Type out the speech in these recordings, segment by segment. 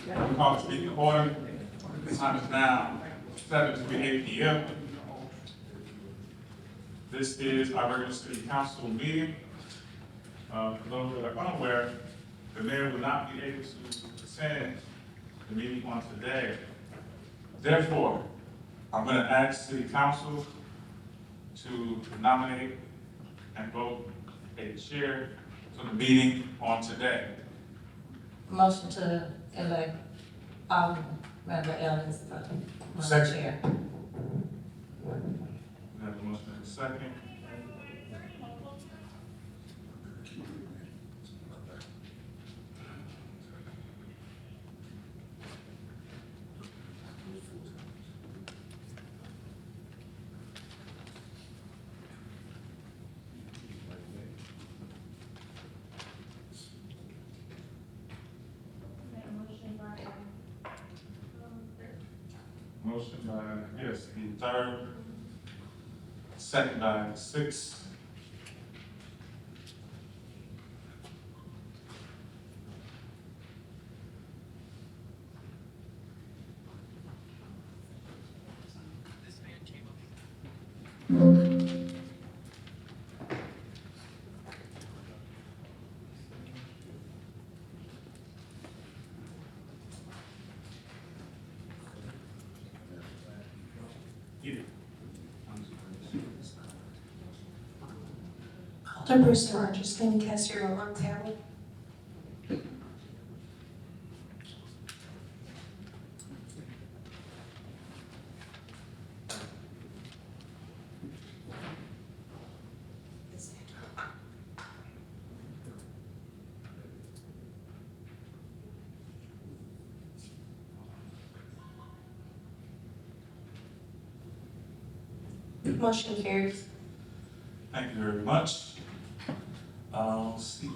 We call this meeting to order. The time is now 7:28 p.m. This is our regular city council meeting. For those that are unaware, the mayor will not be able to attend the meeting on today. Therefore, I'm going to ask city council to nominate and vote a chair for the meeting on today. Motion to elect Randle-El as the Second. chair. We have a motion and a second. Motion by, yes, the third, second by six. Alderperson Rogers, can you cast your vote on tablet? Motion carries. Thank you very much. Let's see.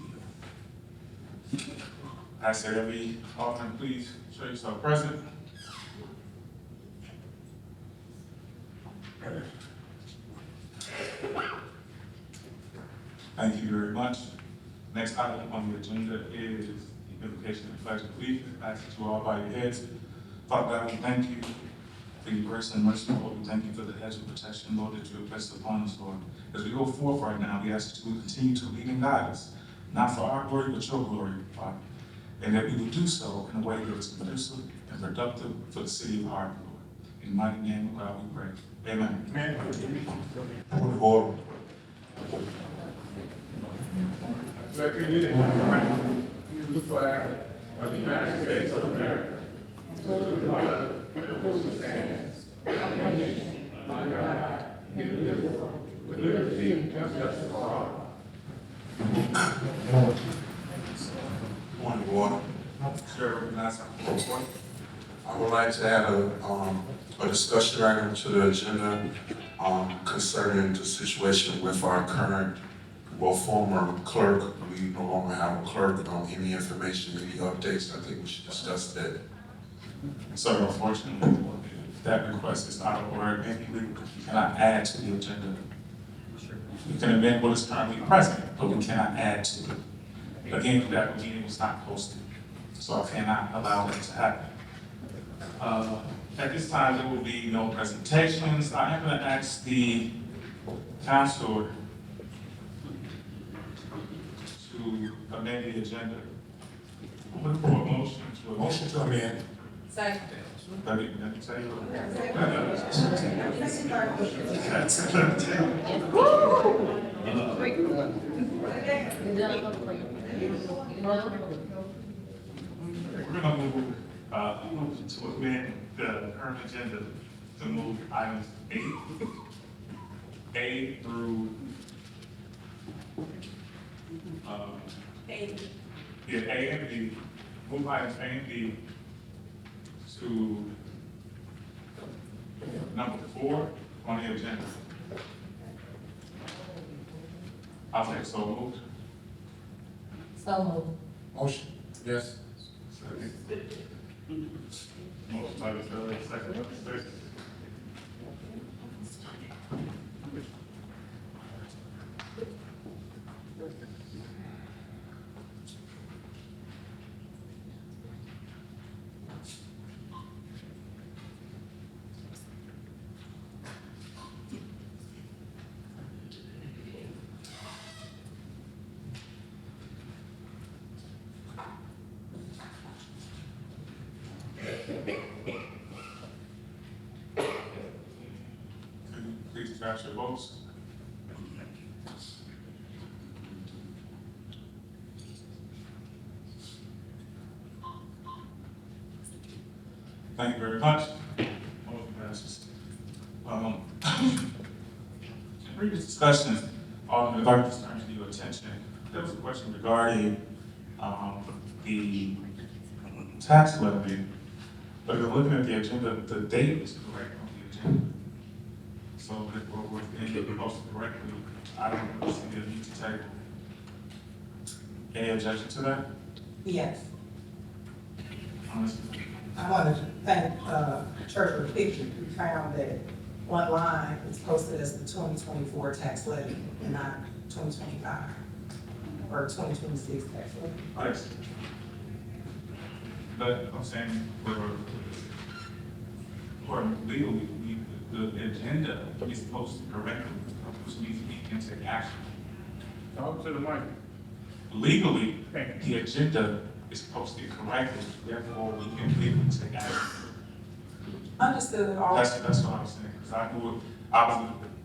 I said every alderman, please show yourself present. Thank you very much. Next item on the agenda is the invocation of the pledge of allegiance. I ask that you all bow your heads. Father God, we thank you for your grace and mercy, Lord. We thank you for the hedge of protection, Lord, that you have placed upon us, Lord. As we go forth right now, we ask that you will continue to lead and guide us, not for our glory, but your glory, Father. And that we will do so in a way that is conducive and productive for the city of Harvey, Lord. In the mighty name of God we pray. Amen. Amen. Point of order. The flag of the United States of America. To the republic which stands, one nation, under God, indivisible, with liberty and justice for all. Point of order. Chair recognizes the point. I would like to add a discussion item to the agenda concerning the situation with our current, former clerk. We no longer have a clerk. Any information, any updates, I think we should discuss that. So unfortunately, that request is not a word. You cannot add to the agenda. We can amend what is currently present, but we cannot add to it. Again, that meeting was not posted, so I cannot allow that to happen. At this time, there will be no presentations. I am going to ask the council to amend the agenda. I'm looking for a motion to amend. Motion to amend. Second. Let me tell you. We're gonna move to amend the current agenda to move items A through A and B, move items A and B to number 4 on the agenda. I'll take so moved. So moved. Motion. Yes. Second. Motion by the Shirley, second by the Stacy. cast your votes. Thank you very much. Motion passes. In previous discussions, if I could just turn to your attention, there was a question regarding, the tax levy. But if you're looking at the agenda, the date is correct on the agenda. So if we're being posted correctly, I don't see the need to table. Any objection to that? Yes, Honestly, I want to thank Treasurer Pickett, who found that one line is posted as the 2024 tax levy and not 2025 or 2026 tax levy. yes. But I'm saying, for legally, the agenda is posted correctly, which means we can take action. Talk to the mic. Legally, the agenda is posted correctly, therefore we can legally take action. Understood, all. That's what I'm saying, because I knew,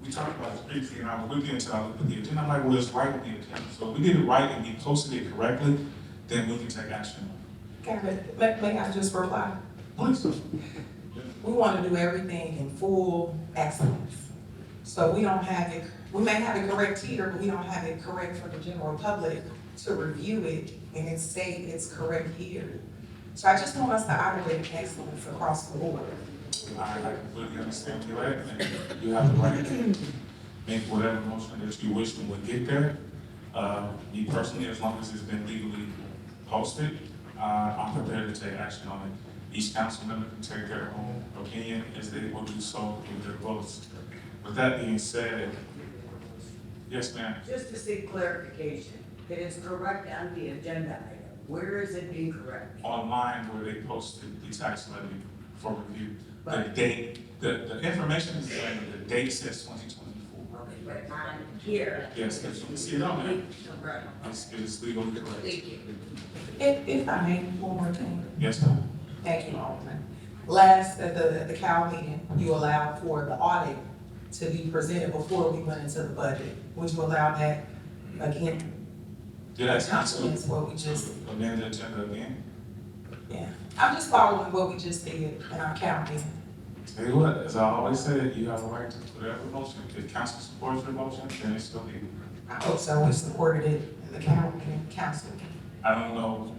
we talked about this previously, and I was looking until I looked at the agenda, I'm like, well, it's right in the agenda. So if we did it right and we posted it correctly, then we can take action. Okay, may I just reply? Please. We want to do everything in full excellence. So we don't have it, we may have it correct here, but we don't have it correct for the general public to review it and it say it's correct here. So I just want us to operate in excellence across the board. I completely understand you, right, and you have the right to make whatever motion that you wish when we get there. Me personally, as long as it's been legally posted, I'm prepared to take action on it. Each council member can take their own opinion as they will do so with their votes. With that being said, yes, ma'am. Just to seek clarification, it is correct on the agenda item. Where is it incorrect? Online where they posted the tax levy for review. The date, the information is the same, the date says 2024. Okay, but on here. Yes, as you can see it on there, Right. it's legally correct. Thank you. If I may, one more thing. Yes, ma'am. Thank you, Alderman. Last, at the Cal meeting, you allowed for the audit to be presented before we went into the budget. Would you allow that again? Did I cancel That's what we just, amend the agenda again? yeah. I'm just following what we just did in our Cal meeting. Tell you what, as I always said, you have a right to whatever motion. If council supports your motion, then it's still legal. I hope so. We supported it in the Cal meeting, council. I don't know,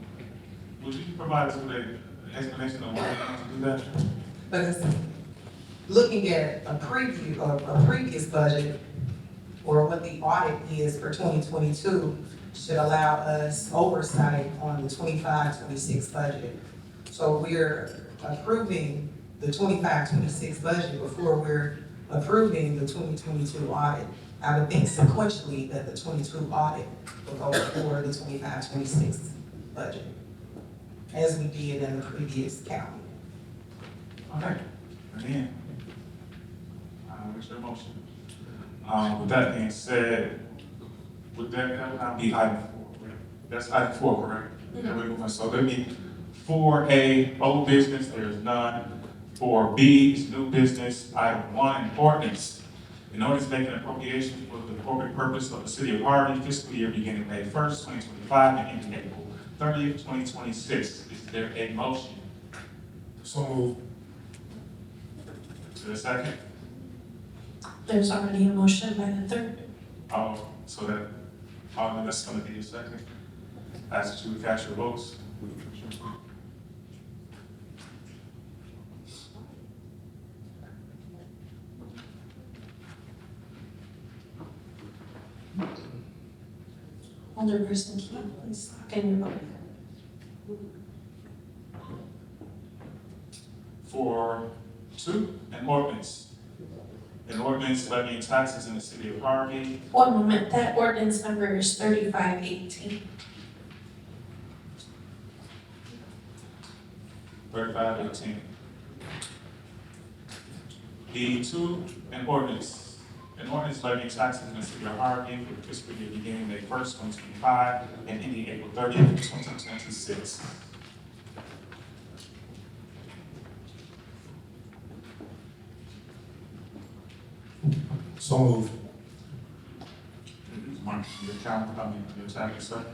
would you provide us with an explanation of why you want to do that? Because looking at a preview of a previous budget or what the audit is for 2022 should allow us oversight on the 25-26 budget. So we're approving the 25-26 budget before we're approving the 2022 audit. I would think sequentially that the 22 audit will go before the 25-26 budget, as we did in the previous calendar. Okay, again, what's your motion? With that being said, would that would not be item 4, right? That's item 4, correct? Okay, we're moving, so let me, 4A, old business, there's none. 4B is new business. Item 1, ordinance. In order to make an appropriation for the corporate purpose of the city of Harvey, fiscal year beginning May 1st, 2025, and ending April 30th, 2026. Is there a motion? So moved. Is there a second? There's already a motion by the third. Oh, so that, that's gonna be a second. Ask you to cast your votes. Alderperson Key, please, can you vote? For 2, an ordinance. An ordinance levying taxes in the city of Harvey. One moment, that ordinance number is 3518. 3518. B2, an ordinance levying taxes in the city of Harvey for the fiscal year beginning May 1st, 2025, and ending April 30th, 2026. So moved. Mark, your count, your time is up.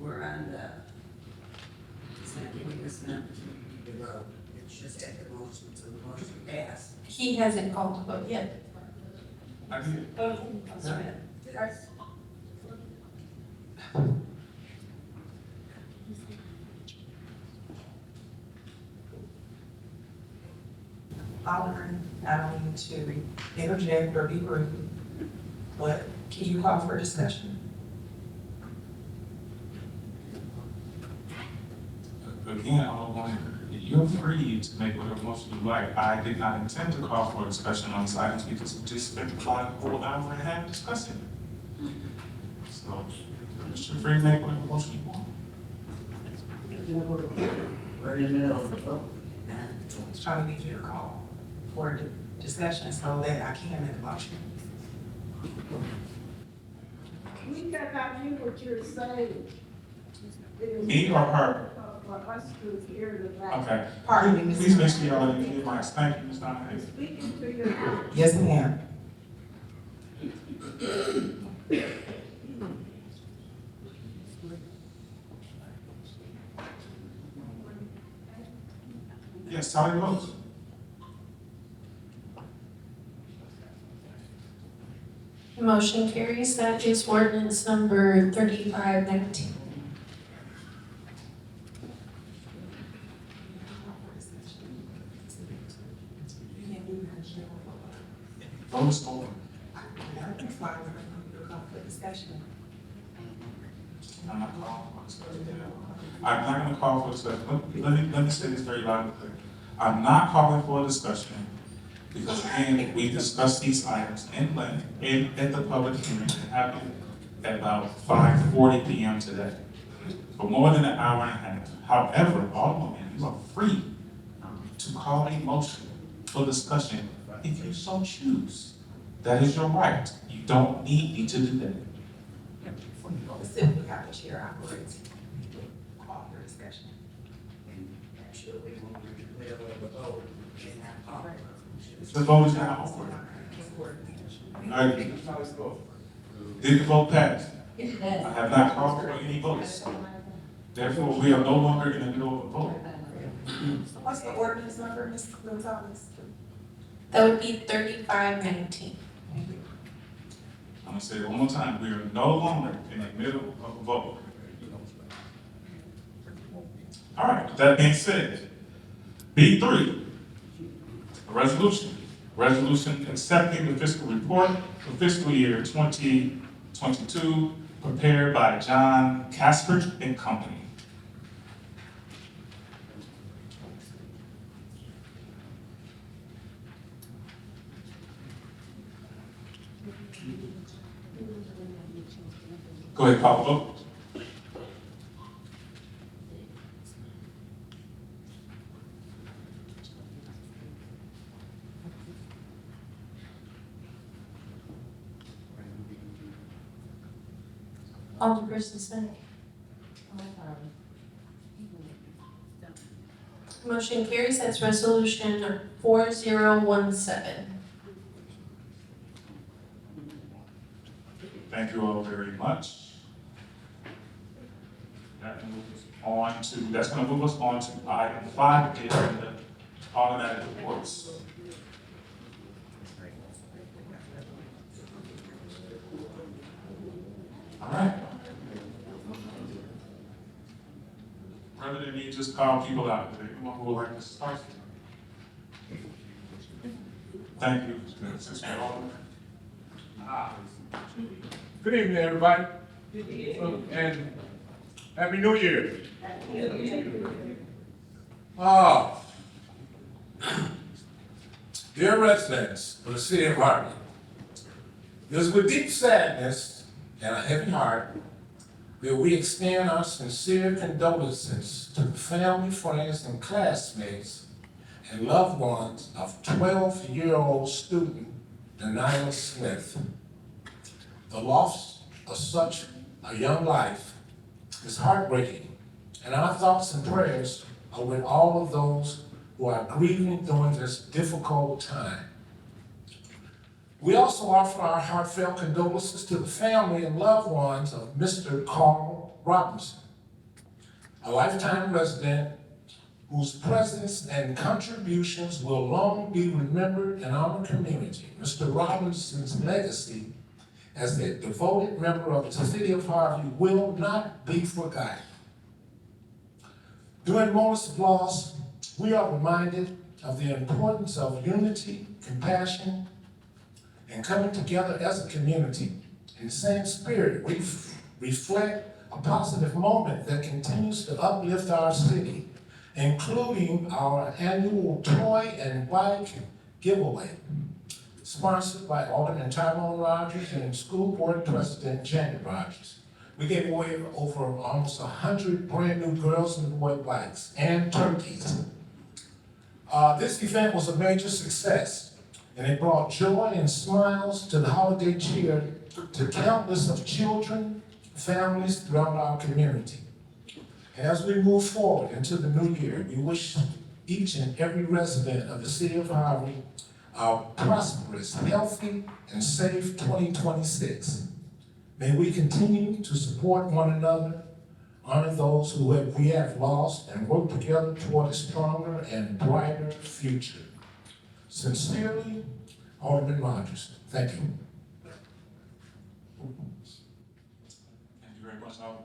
We're on the, it's not giving us an opportunity to vote. It's just at the motion, so the motion passed. He hasn't called to vote yet. I did. Oh, sorry. Alderman, I don't mean to interject or be rude, but can you call for discussion? Again, you're free to make whatever motion you like. I did not intend to call for a discussion on this item because we just spent the whole hour and a half discussing it. So, you're free to make whatever motion you want. We're in the middle of the vote. I was trying to get you to call for a discussion so that I can make a motion. We cannot hear what you're saying. Me or her? For us to hear the back. Okay. Pardon me, Ms. Please make sure y'all use your mics. Thank you, Ms. Donahue. Speaking to your. Yes, ma'am. Yes, tell your votes. The motion carries. That is ordinance number 3519. Vote is over. That's why we're going to call for discussion. I'm not calling for discussion. I'm not gonna call for discussion. Let me say this very loud and clear. I'm not calling for a discussion because again, we discussed these items in length at the public hearing that happened at about 5:40 p.m. today, for more than an hour and a half. However, Alderman, you are free to call a motion for discussion if you so choose. That is your right. You don't need me to do that. Specifically how the chair operates. Call for discussion. The vote is now over. Did the vote pass? Yes. I have not called for any votes. Therefore, we are no longer in the middle of a vote. What's the ordinance number, Ms. Gonzalez? That would be 3519. I'm gonna say it one more time. We are no longer in the middle of a vote. All right, with that being said, B3, a resolution. Resolution accepting the fiscal report for fiscal year 2022 prepared by John Casper and Company. Go ahead, call the vote. Alderperson Smith. Motion carries. That's resolution 4017. Thank you all very much. That's gonna move us on to item 5, the agenda, automatic reports. All right. Rather than me just call people out, is there anyone who would like to start? Thank you, Sister Alderman. Good evening, everybody. And Happy New Year. Dear residents of the city of Harvey, it is with deep sadness and a heavy heart that we extend our sincere condolences to the family, friends, and classmates and loved ones of 12-year-old student Deniah Smith. The loss of such a young life is heartbreaking, and our thoughts and prayers are with all of those who are grieving during this difficult time. We also offer our heartfelt condolences to the family and loved ones of Mr. Carl Robinson, a lifetime resident whose presence and contributions will long be remembered in our community. Mr. Robinson's legacy as a devoted member of the city of Harvey will not be forgotten. During moments of loss, we are reminded of the importance of unity, compassion, and coming together as a community. In the same spirit, we reflect a positive moment that continues to uplift our city, including our annual toy and bike giveaway, sponsored by Alderman Tyrone Rogers and School Board President Janet Rogers. We gave away over almost 100 brand new girls and boy bikes and turkeys. This event was a major success, and it brought joy and smiles to the holiday cheer to countless of children, families throughout our community. As we move forward into the new year, we wish each and every resident of the city of Harvey a prosperous, healthy, and safe 2026. May we continue to support one another, honor those who we have lost, and work together toward a stronger and brighter future. Sincerely, Alderman Rogers. Thank you. Thank you very much, Alvin.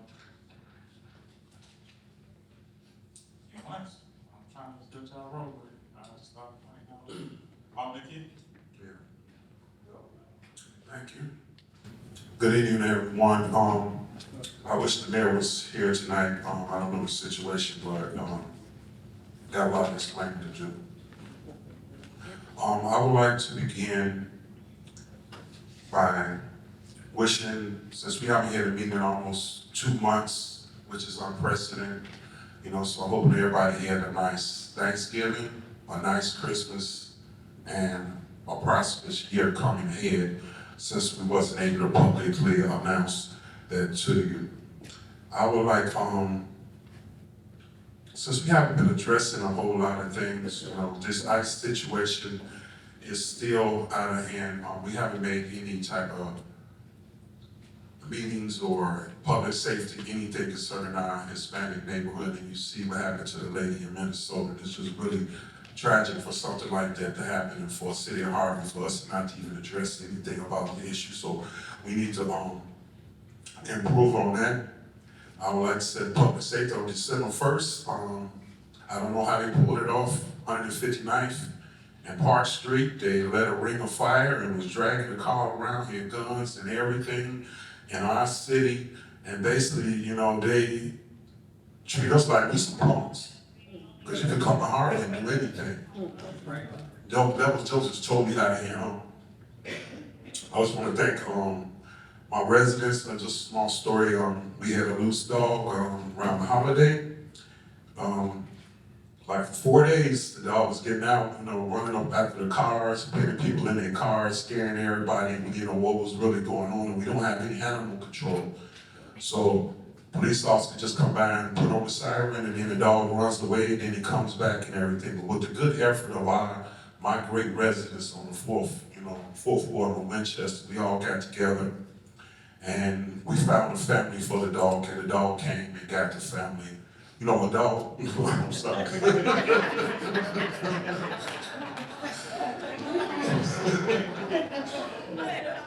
Anyone else? I'm trying to do y'all roll with it. I start right now. Dominique? Yeah. Thank you. Good evening, everyone. I wish the mayor was here tonight. I don't know the situation, but got a lot of explaining to do. I would like to begin by wishing, since we haven't had a meeting in almost 2 months, which is unprecedented, so I hope everybody had a nice Thanksgiving, a nice Christmas, and a prosperous year coming ahead, since we wasn't able to publicly announce that to you. I would like, since we haven't been addressing a whole lot of things, this ICE situation is still out of hand. We haven't made any type of meetings or public safety, anything concerning our Hispanic neighborhood, and you see what happened to the lady in Minnesota. This was really tragic for something like that to happen, and for a city of Harvey, for us not to even address anything about the issue. So we need to improve on that. I would like to set public safety on December 1st. I don't know how they pulled it off, 159th and Park Street. They lit a ring of fire and was dragging the car around, had guns and everything in our city. And basically, they treat us like we some pawns. Because you can come to Harvey and do anything. That was just totally out of hand. I just want to thank my residents. Just a small story. We had a loose dog around the holiday. Like for 4 days, the dog was getting out, running up after the cars, putting people in their cars, scaring everybody, what was really going on. And we don't have any animal control. So police officer just come by and put on the siren, and then the dog runs away, and then he comes back and everything. But with the good effort of my great residents on the fourth ward of Winchester, we all got together and we found a family for the dog, and the dog came and got the family. A dog, I'm sorry.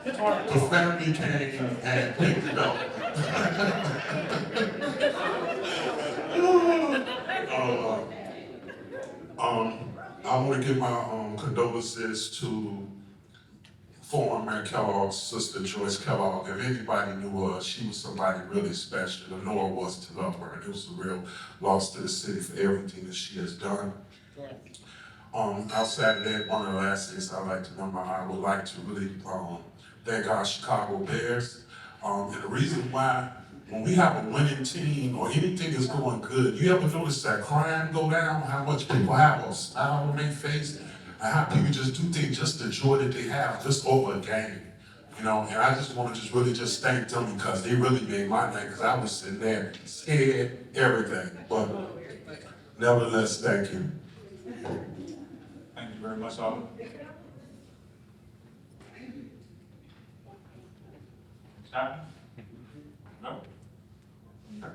The family came and picked the dog. I want to give my condolences to former Mayor Kellogg's sister, Joyce Kellogg. If anybody knew her, she was somebody really special. The Lord was to love her. It was a real loss to the city for everything that she has done. Outside of that, one of the last things I would like to really thank our Chicago Bears. And the reason why when we have a winning team or anything is going good, you ever notice that crime go down, how much people have a smile on their face, and how people just do things, just the joy that they have just over a game. You know, and I just want to just really just thank them because they really made my night because I was sitting there scared, everything. But nevertheless, thank you. Thank you very much, Alderman. Chapman? No? Ma'am?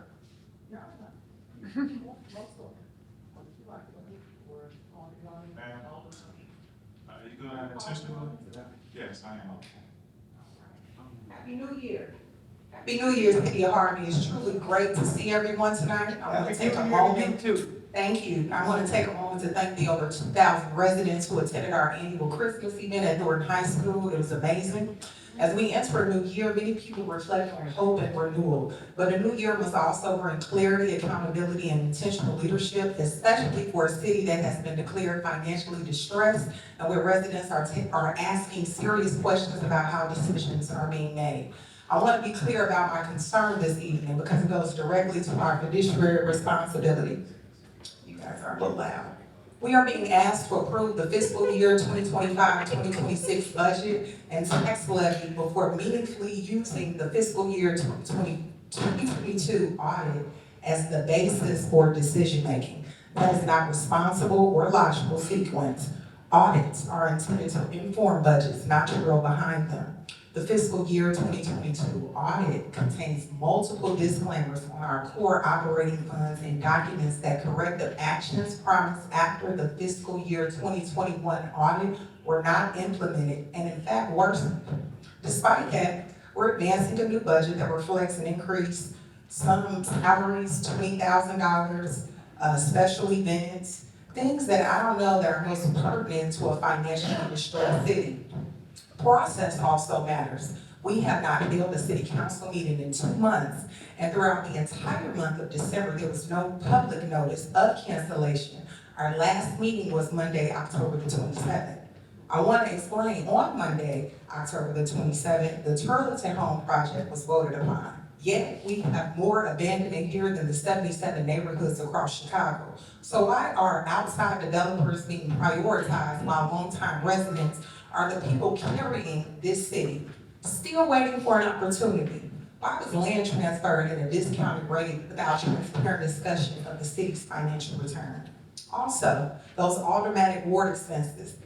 Are you gonna intentionally? Yes, I am. Happy New Year. Happy New Year, City of Harvey. It's truly great to see everyone tonight. I want to take a moment. Thank you. I want to take a moment to thank the over 2,000 residents who attended our annual Christmas event at Norton High School. It was amazing. As we enter a new year, many people reflect on hope and renewal. But a new year must also bring clarity, accountability, and intentional leadership, especially for a city that has been declared financially distressed and where residents are asking serious questions about how decisions are being made. I want to be clear about my concern this evening because it goes directly to our fiduciary responsibility. You guys are a little loud. We are being asked to approve the fiscal year 2025-2026 budget and tax levy before meaningfully using the fiscal year 2022 audit as the basis for decision-making. That is not responsible or logical sequence. Audits are intended to inform budgets, not to grow behind them. The fiscal year 2022 audit contains multiple disclaimers on our core operating funds and documents that corrective actions promised after the fiscal year 2021 audit were not implemented and in fact worsened. Despite that, we're advancing a new budget that reflects an increase, some salaries, $20,000, special events, things that I don't know that are most pertinent to a financially distressed city. Process also matters. We have not held a city council meeting in 2 months, and throughout the entire month of December, there was no public notice of cancellation. Our last meeting was Monday, October the 27th. I want to explain, on Monday, October the 27th, the Turleton Home project was voted upon. Yet, we have more abandonment here than the 77 neighborhoods across Chicago. So why are outside developers being prioritized while longtime residents are the people carrying this city, still waiting for an opportunity? Why was land transferred at a discounted rate without transparent discussion of the city's financial return? Also, those automatic ward expenses,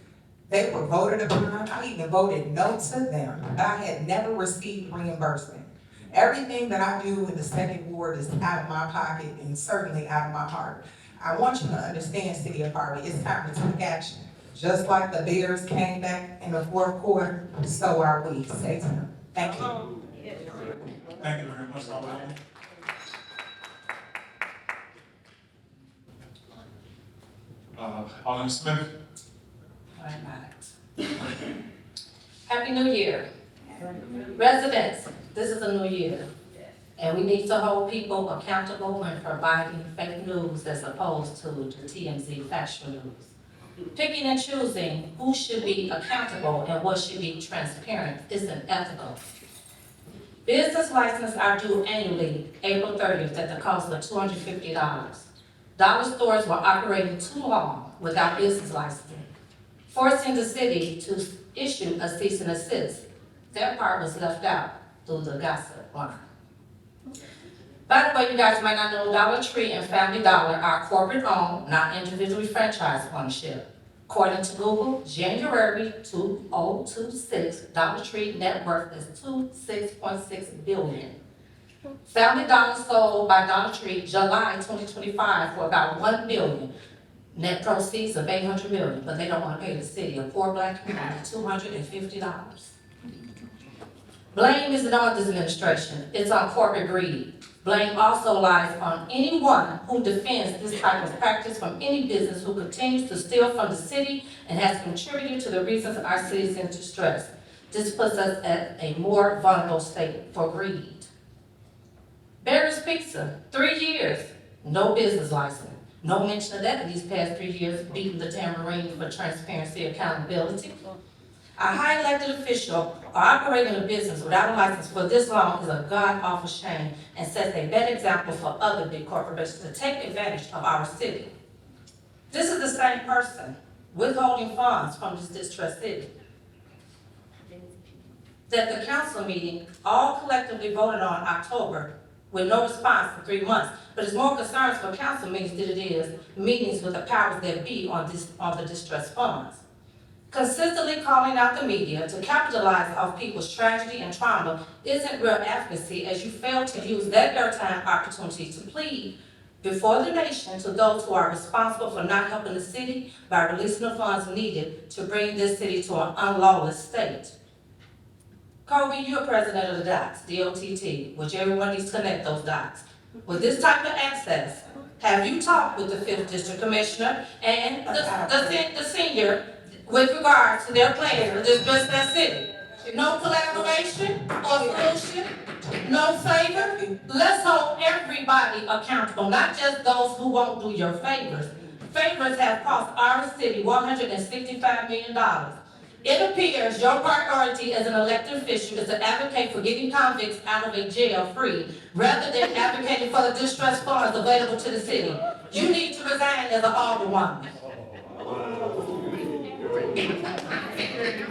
they were voted upon. I even voted no to them, but I had never received reimbursement. Everything that I do in the second ward is out of my pocket and certainly out of my heart. I want you to understand, City of Harvey, it's time to take action. Just like the Bears came back in the fourth quarter, so are we. Stay tuned. Thank you. Thank you very much, Alderman. Alderman Smith? Why not? Happy New Year. Residents, this is a new year, and we need to hold people accountable when providing fake news as opposed to the TMZ factual news. Picking and choosing who should be accountable and what should be transparent isn't ethical. Business licenses are due annually, April 30th, at the cost of $250. Dollar stores were operating too long without business licensing, forcing the city to issue a cease and desist. That part was left out through the gossip line. By the way, you guys might not know, Dollar Tree and Family Dollar are corporate owned, not individually franchised ownership. According to Google, January 2026, Dollar Tree net worth is $26.6 billion. Family Dollar sold by Dollar Tree July 2025 for about $1 billion. Net proceeds of $800 million, but they don't want to pay the city, a poor black community, $250. Blame isn't on this administration, it's on corporate greed. Blame also lies on anyone who defends this type of practice from any business who continues to steal from the city and has contributed to the reasons our city is in distress. This puts us at a more vulnerable state for greed. Barry's Pizza, 3 years, no business license. No mention of that in these past 3 years, beating the tambourine for transparency, accountability. A high elected official operating a business without a license for this long is a god-awful shame and sets a bad example for other big corporations to take advantage of our city. This is the same person withholding funds from this distressed city that the council meeting all collectively voted on October with no response for 3 months. But it's more concerns for council meetings than it is meetings with the powers that be on the distressed funds. Consistently calling out the media to capitalize off people's tragedy and trauma isn't real advocacy, as you fail to use that airtime opportunity to plead before the nation to those who are responsible for not helping the city by releasing the funds needed to bring this city to an unlawless state. Kobe, you're president of the dots, DOTT, which everyone needs to connect those dots. With this type of access, have you talked with the 5th District Commissioner and the senior with regards to their plans for this business city? No collaboration or solution, no favor? Let's hold everybody accountable, not just those who won't do your favors. Favors have cost our city $165 million. It appears your priority as an elected official is to advocate for getting convicts out of a jail free, rather than advocating for the distressed funds available to the city. You need to resign as an alderwoman.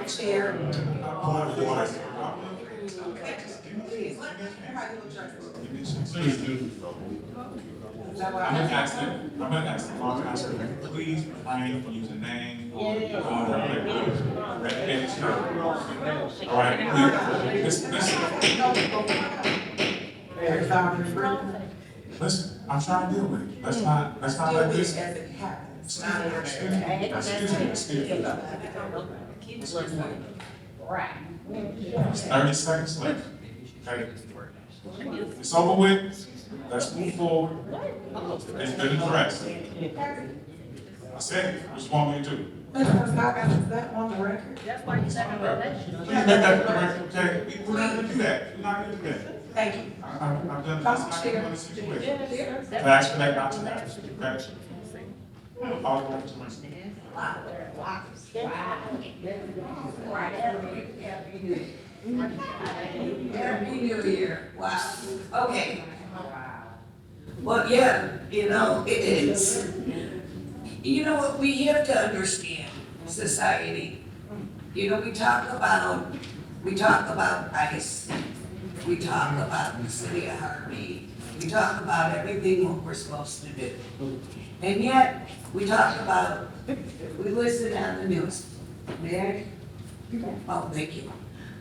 Chair. I'm gonna ask the law council, please refrain from using names or going over all right, listen, I'm trying to deal with it. Let's not let this. As it happens. Excuse me. 30 seconds left. Okay. It's over with. Let's move forward. It's been addressed. I said it. What you want me to do? Is that on the record? That's why you said Please make that correct, okay? We're not gonna do that. We're not gonna do that. Thank you. I've done this. I've done this situation. So ask for that not to happen. Okay? Apologize to myself. Happy New Year, wow, okay. Well, yeah, you know, it's, you know what, we have to understand society. You know, we talk about ICE, we talk about the city of Harvey, we talk about everything what we're supposed to do. And yet, we listen on the news. May I? Oh, thank you.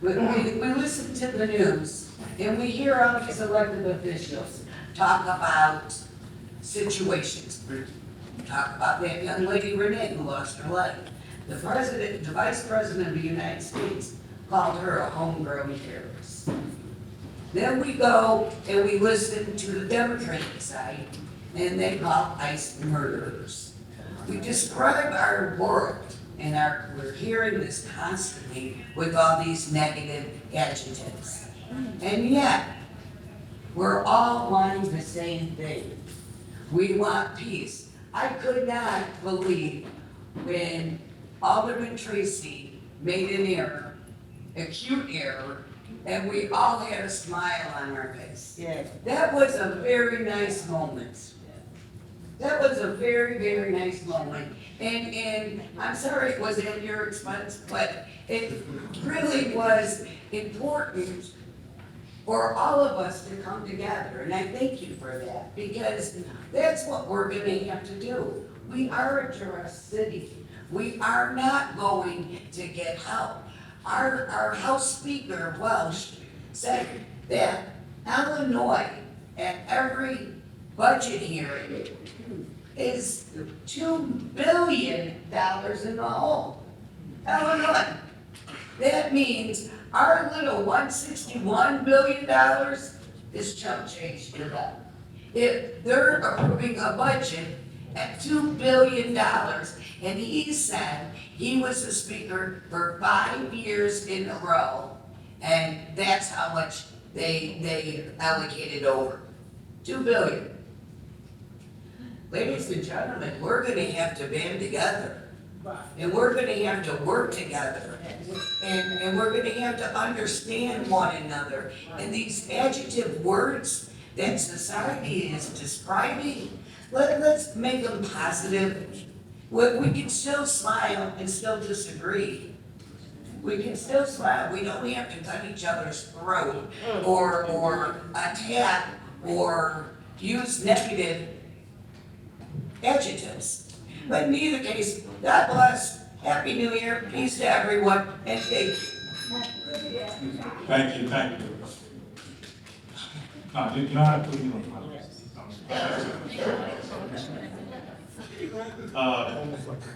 We listen to the news and we hear all these elected officials talk about situations. Talk about that young lady Renee who lost her life. The vice president of the United States called her a homegrown terrorist. Then we go and we listen to the Democratic side and they call ICE murderers. We describe our world and we're hearing this constantly with all these negative adjectives. And yet, we're all wanting the same thing. We want peace. I could not believe when Alderman Tracy made an error, acute error, and we all had a smile on our face. Yes. That was a very nice moment. That was a very, very nice moment. And I'm sorry it was at your expense, but it really was important for all of us to come together. And I thank you for that, because that's what we're gonna have to do. We are a tourist city. We are not going to get help. Our House Speaker, Welsh, said that Illinois, at every budget hearing, is $2 billion in the hole. Illinois. That means our little $161 billion is chump change to them. If they're approving a budget at $2 billion, and he said he was the speaker for 5 years in a row, and that's how much they allocated over. $2 billion. Ladies and gentlemen, we're gonna have to band together. And we're gonna have to work together. And we're gonna have to understand one another. And these adjective words that society is describing, let's make them positive. We can still smile and still disagree. We can still smile. We don't have to cut each other's throat or attack or use negative adjectives. But in either case, God bless, Happy New Year, peace to everyone, and thank you. Thank you, thank you. No, you don't have to put me on.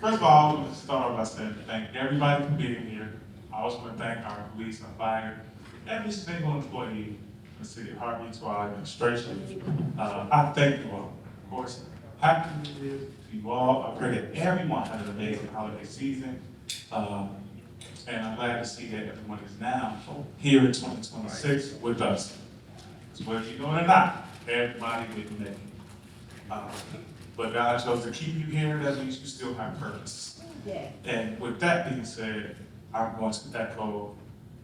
First of all, I want to start off by saying thank everybody for being here. I also want to thank our police and fire, every single employee in the city of Harvey, to our administration. I thank you all. Of course, happy New Year to you all. I pray that everyone had an amazing holiday season. And I'm glad to see that everyone is now here in 2026 with us. So whether you know it or not, everybody will be making it. But God chose to keep you here, that means you still have purpose. Yeah. And with that being said, I'm going to echo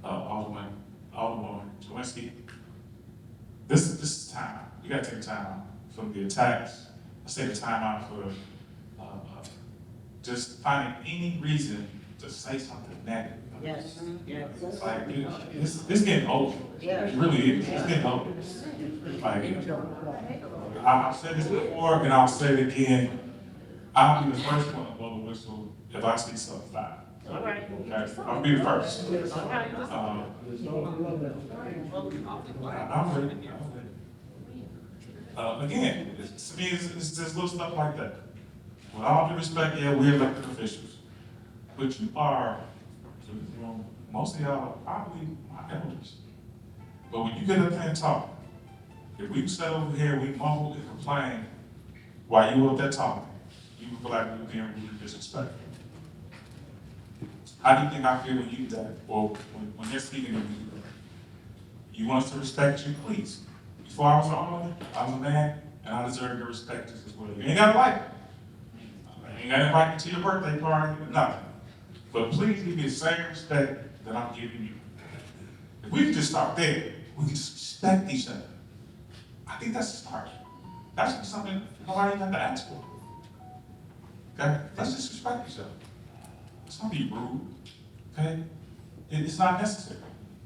Alderwoman Drewenski. This is time out. You gotta take time out from the attacks. I say the time out for just finding any reason to say something negative. Yes. It's like, it's getting old. It really is. It's getting old. Like, I've said this before and I'll say it again. I'll be the first one to blow the whistle if I see something bad. All right. Okay? I'll be the first. I'm ready. Again, to me, it's just little stuff like that. With all due respect, yeah, we're elected officials. But you are, you know, most of y'all are probably my elders. But when you get up there and talk, if we sat over here and we mumbled and complained while you were up there talking, you would feel like we were being really disrespectful. How do you think I feel when you do that, or when they're speaking to you? You want us to respect you, please. Before I was an alderman, I was a man, and I deserve your respect just as well. You ain't gotta like it. I ain't gotta invite you to your birthday party, nothing. But please give me the same respect that I'm giving you. If we can just start there, we can just respect each other. I think that's a start. That's something nobody even have to ask for. Okay? Let's just respect each other. Let's not be rude. Okay? It's not necessary.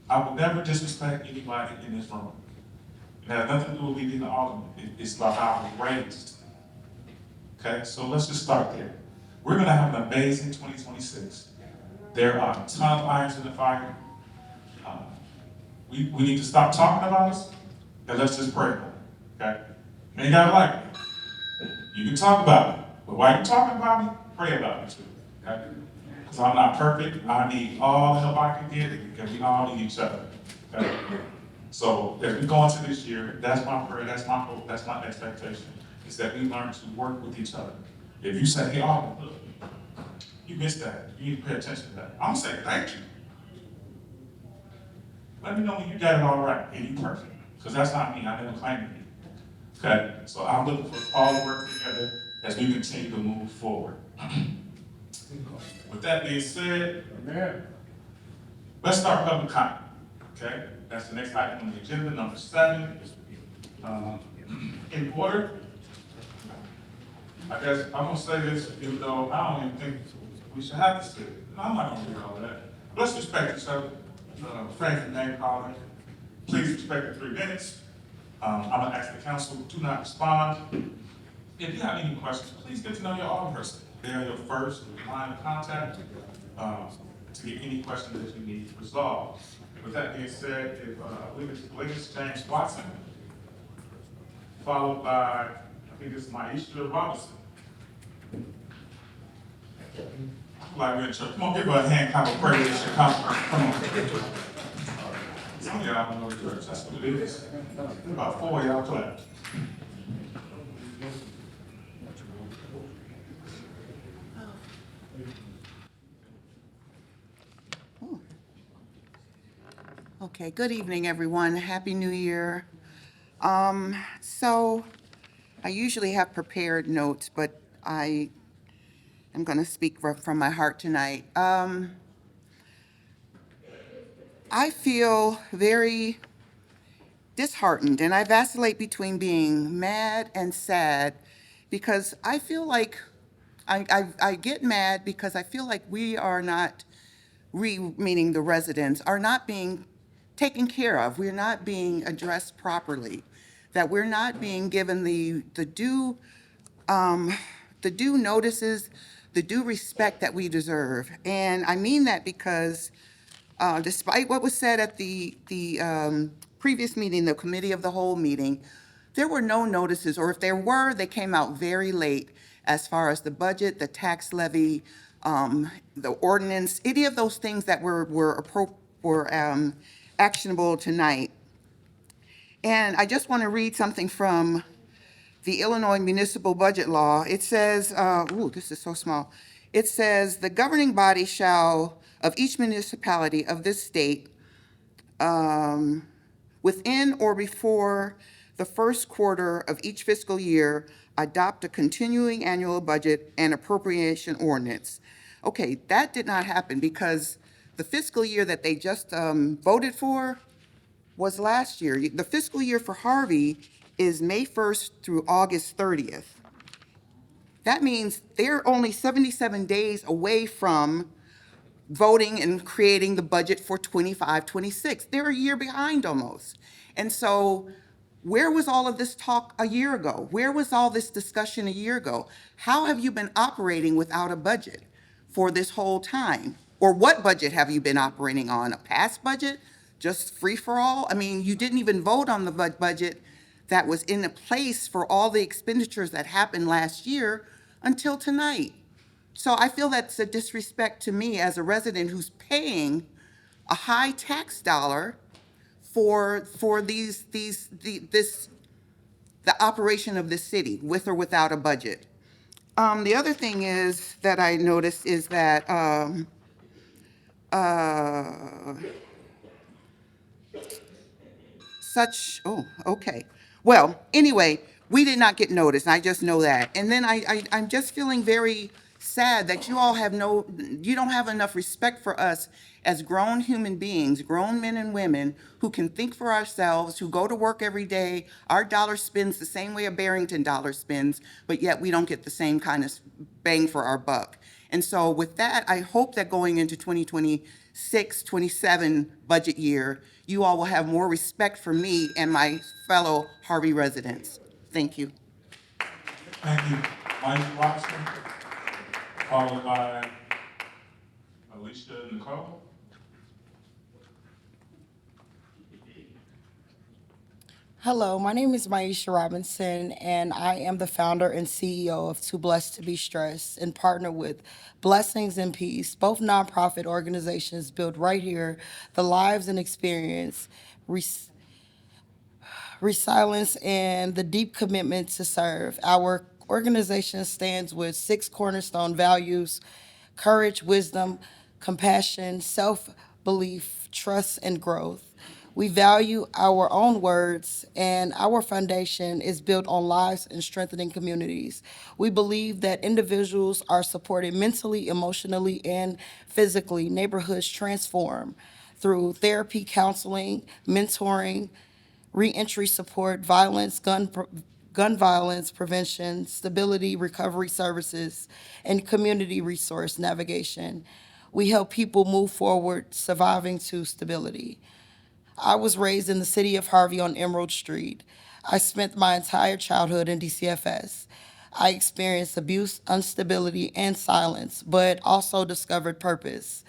I would never disrespect anybody in this room. It has nothing to do with me being an alderman. It's about how I was raised. Okay? So let's just start there. We're gonna have an amazing 2026. There are a ton of irons in the fire. We need to stop talking about us, and let's just pray about it, okay? You ain't gotta like me. You can talk about it, but while you're talking about me, pray about it too, okay? Because I'm not perfect. I need all the help I can get, because we all need each other, okay? So as we go into this year, that's my prayer, that's my hope, that's my expectation, is that we learn to work with each other. If you say, hey, Alden, look, you missed that, you need to pay attention to that. I'm saying thank you. Let me know when you got it all right and you perfect, because that's not me, I never claimed to be. Okay, so I'm looking for us all to work together as we continue to move forward. With that being said, let's start public comment, okay? That's the next item on the agenda, number 7. In order, I guess I'm gonna say this, even though I don't even think we should have to say it. No, I'm not gonna do all that. Let's respect each other. Friends and name calling. Please respect the 3 minutes. I'm gonna ask the council to not respond. If you have any questions, please get to know your alderperson. They're your first line of contact to get any question that you need resolved. With that being said, if I believe it's James Watson, followed by, I think it's Maisha Robinson. Like we're in church. Come on, give her a hand, kind of praise as she comes. Come on. Some of y'all don't know the church. That's what it is. About 4 of y'all clap. Okay, good evening, everyone. Happy New Year. So I usually have prepared notes, but I I'm going to speak from my heart tonight. I feel very disheartened, and I vacillate between being mad and sad because I feel like I get mad because I feel like we are not, meaning the residents, are not being taken care of. We're not being addressed properly, that we're not being given the due notices, the due respect that we deserve. And I mean that because despite what was said at the previous meeting, the committee of the whole meeting, there were no notices, or if there were, they came out very late as far as the budget, the tax levy, the ordinance, any of those things that were actionable tonight. And I just want to read something from the Illinois Municipal Budget Law. It says, this is so small. It says, the governing body shall, of each municipality of this state, within or before the first quarter of each fiscal year, adopt a continuing annual budget and appropriation ordinance. Okay, that did not happen because the fiscal year that they just voted for was last year. The fiscal year for Harvey is May 1st through August 30th. That means they're only 77 days away from voting and creating the budget for 25, 26. They're a year behind almost. And so where was all of this talk a year ago? Where was all this discussion a year ago? How have you been operating without a budget for this whole time? Or what budget have you been operating on? A past budget? Just free for all? I mean, you didn't even vote on the budget that was in place for all the expenditures that happened last year until tonight. So I feel that's a disrespect to me as a resident who's paying a high tax dollar for the operation of this city, with or without a budget. The other thing is that I noticed is that okay. Well, anyway, we did not get noticed. I just know that. And then I'm just feeling very sad that you don't have enough respect for us as grown human beings, grown men and women who can think for ourselves, who go to work every day. Our dollar spends the same way a Barrington dollar spends, but yet we don't get the same kind of bang for our buck. And so with that, I hope that going into 2026, 27 budget year, you all will have more respect for me and my fellow Harvey residents. Thank you. Thank you. Mike Watson, followed by Alicia Nicole. Hello, my name is Maisha Robinson, and I am the founder and CEO of Too Blessed to Be Stressed, and partner with Blessings and Peace, both nonprofit organizations built right here, the lives and experience, resilience, and the deep commitment to serve. Our organization stands with 6 cornerstone values: courage, wisdom, compassion, self-belief, trust, and growth. We value our own words, and our foundation is built on lives and strengthening communities. We believe that individuals are supported mentally, emotionally, and physically. Neighborhoods transform through therapy, counseling, mentoring, reentry support, gun violence prevention, stability recovery services, and community resource navigation. We help people move forward, surviving to stability. I was raised in the city of Harvey on Emerald Street. I spent my entire childhood in DCFS. I experienced abuse, instability, and silence, but also discovered purpose.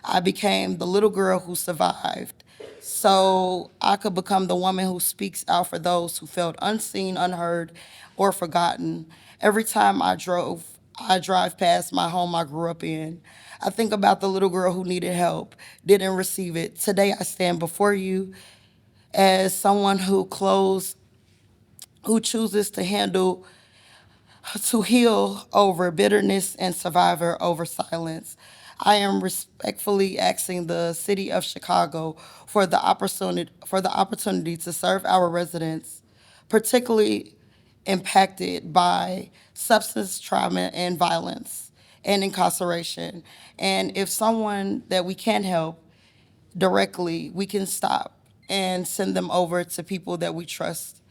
I became the little girl who survived, so I could become the woman who speaks out for those who felt unseen, unheard, or forgotten. Every time I drive past my home I grew up in, I think about the little girl who needed help, didn't receive it. Today I stand before you as someone who chooses to heal over bitterness and survivor over silence. I am respectfully asking the city of Chicago for the opportunity to serve our residents, particularly impacted by substance trauma and violence. and incarceration. And if someone that we can help directly, we can stop and send them over to people that we trust.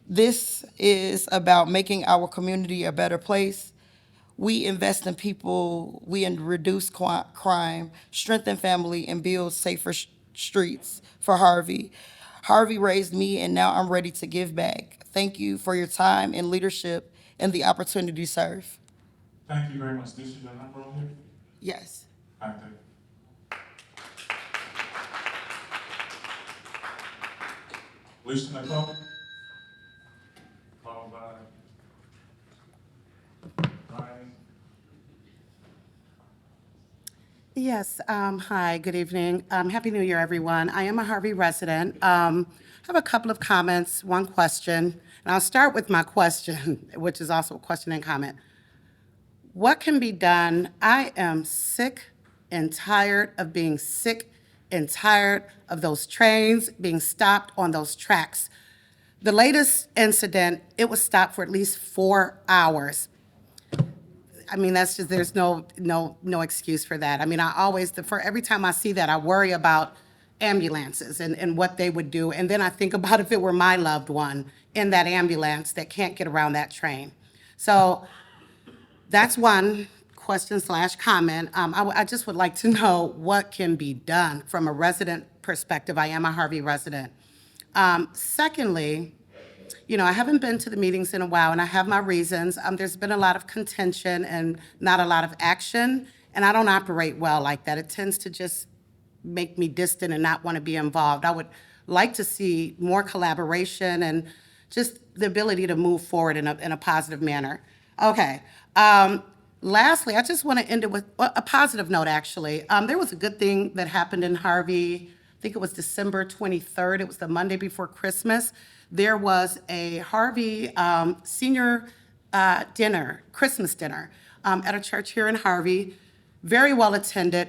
This is about making our community a better place. We invest in people, we reduce crime, strengthen family, and build safer streets for Harvey. Harvey raised me, and now I'm ready to give back. Thank you for your time and leadership and the opportunity to serve. Thank you very much. This is your number on here? Yes. All right, thank you. Lisa Nicole? Followed by Ryan. Yes, hi, good evening. Happy New Year, everyone. I am a Harvey resident. I have a couple of comments, one question, and I'll start with my question, which is also a question and comment. What can be done? I am sick and tired of being sick and tired of those trains being stopped on those tracks. The latest incident, it was stopped for at least 4 hours. I mean, that's just, there's no excuse for that. I mean, I always, for every time I see that, I worry about ambulances and what they would do. And then I think about if it were my loved one in that ambulance that can't get around that train. So that's one question/comment. I just would like to know what can be done from a resident perspective. I am a Harvey resident. Secondly, you know, I haven't been to the meetings in a while, and I have my reasons. There's been a lot of contention and not a lot of action, and I don't operate well like that. It tends to just make me distant and not want to be involved. I would like to see more collaboration and just the ability to move forward in a positive manner. Okay. Lastly, I just want to end it with a positive note, actually. There was a good thing that happened in Harvey. I think it was December 23rd. It was the Monday before Christmas. There was a Harvey senior dinner, Christmas dinner, at a church here in Harvey. Very well attended.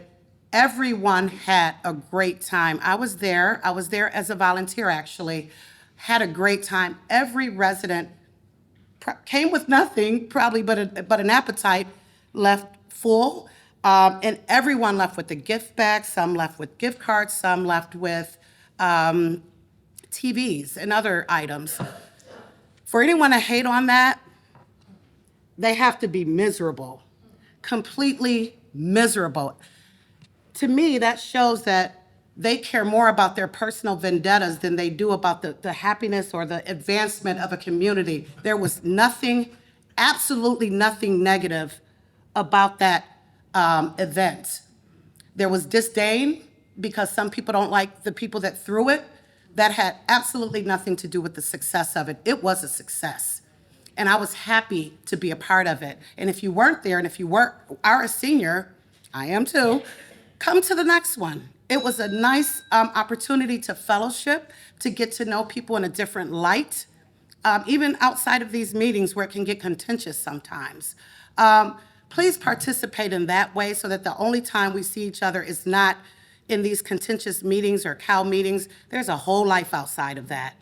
Everyone had a great time. I was there as a volunteer, actually. Had a great time. Every resident came with nothing, probably but an appetite, left full, and everyone left with a gift bag. Some left with gift cards. Some left with TVs and other items. For anyone to hate on that, they have to be miserable, completely miserable. To me, that shows that they care more about their personal vendettas than they do about the happiness or the advancement of a community. There was nothing, absolutely nothing negative about that event. There was disdain because some people don't like the people that threw it. That had absolutely nothing to do with the success of it. It was a success. And I was happy to be a part of it. And if you weren't there, and if you are a senior, I am too, come to the next one. It was a nice opportunity to fellowship, to get to know people in a different light, even outside of these meetings where it can get contentious sometimes. Please participate in that way so that the only time we see each other is not in these contentious meetings or cow meetings. There's a whole life outside of that.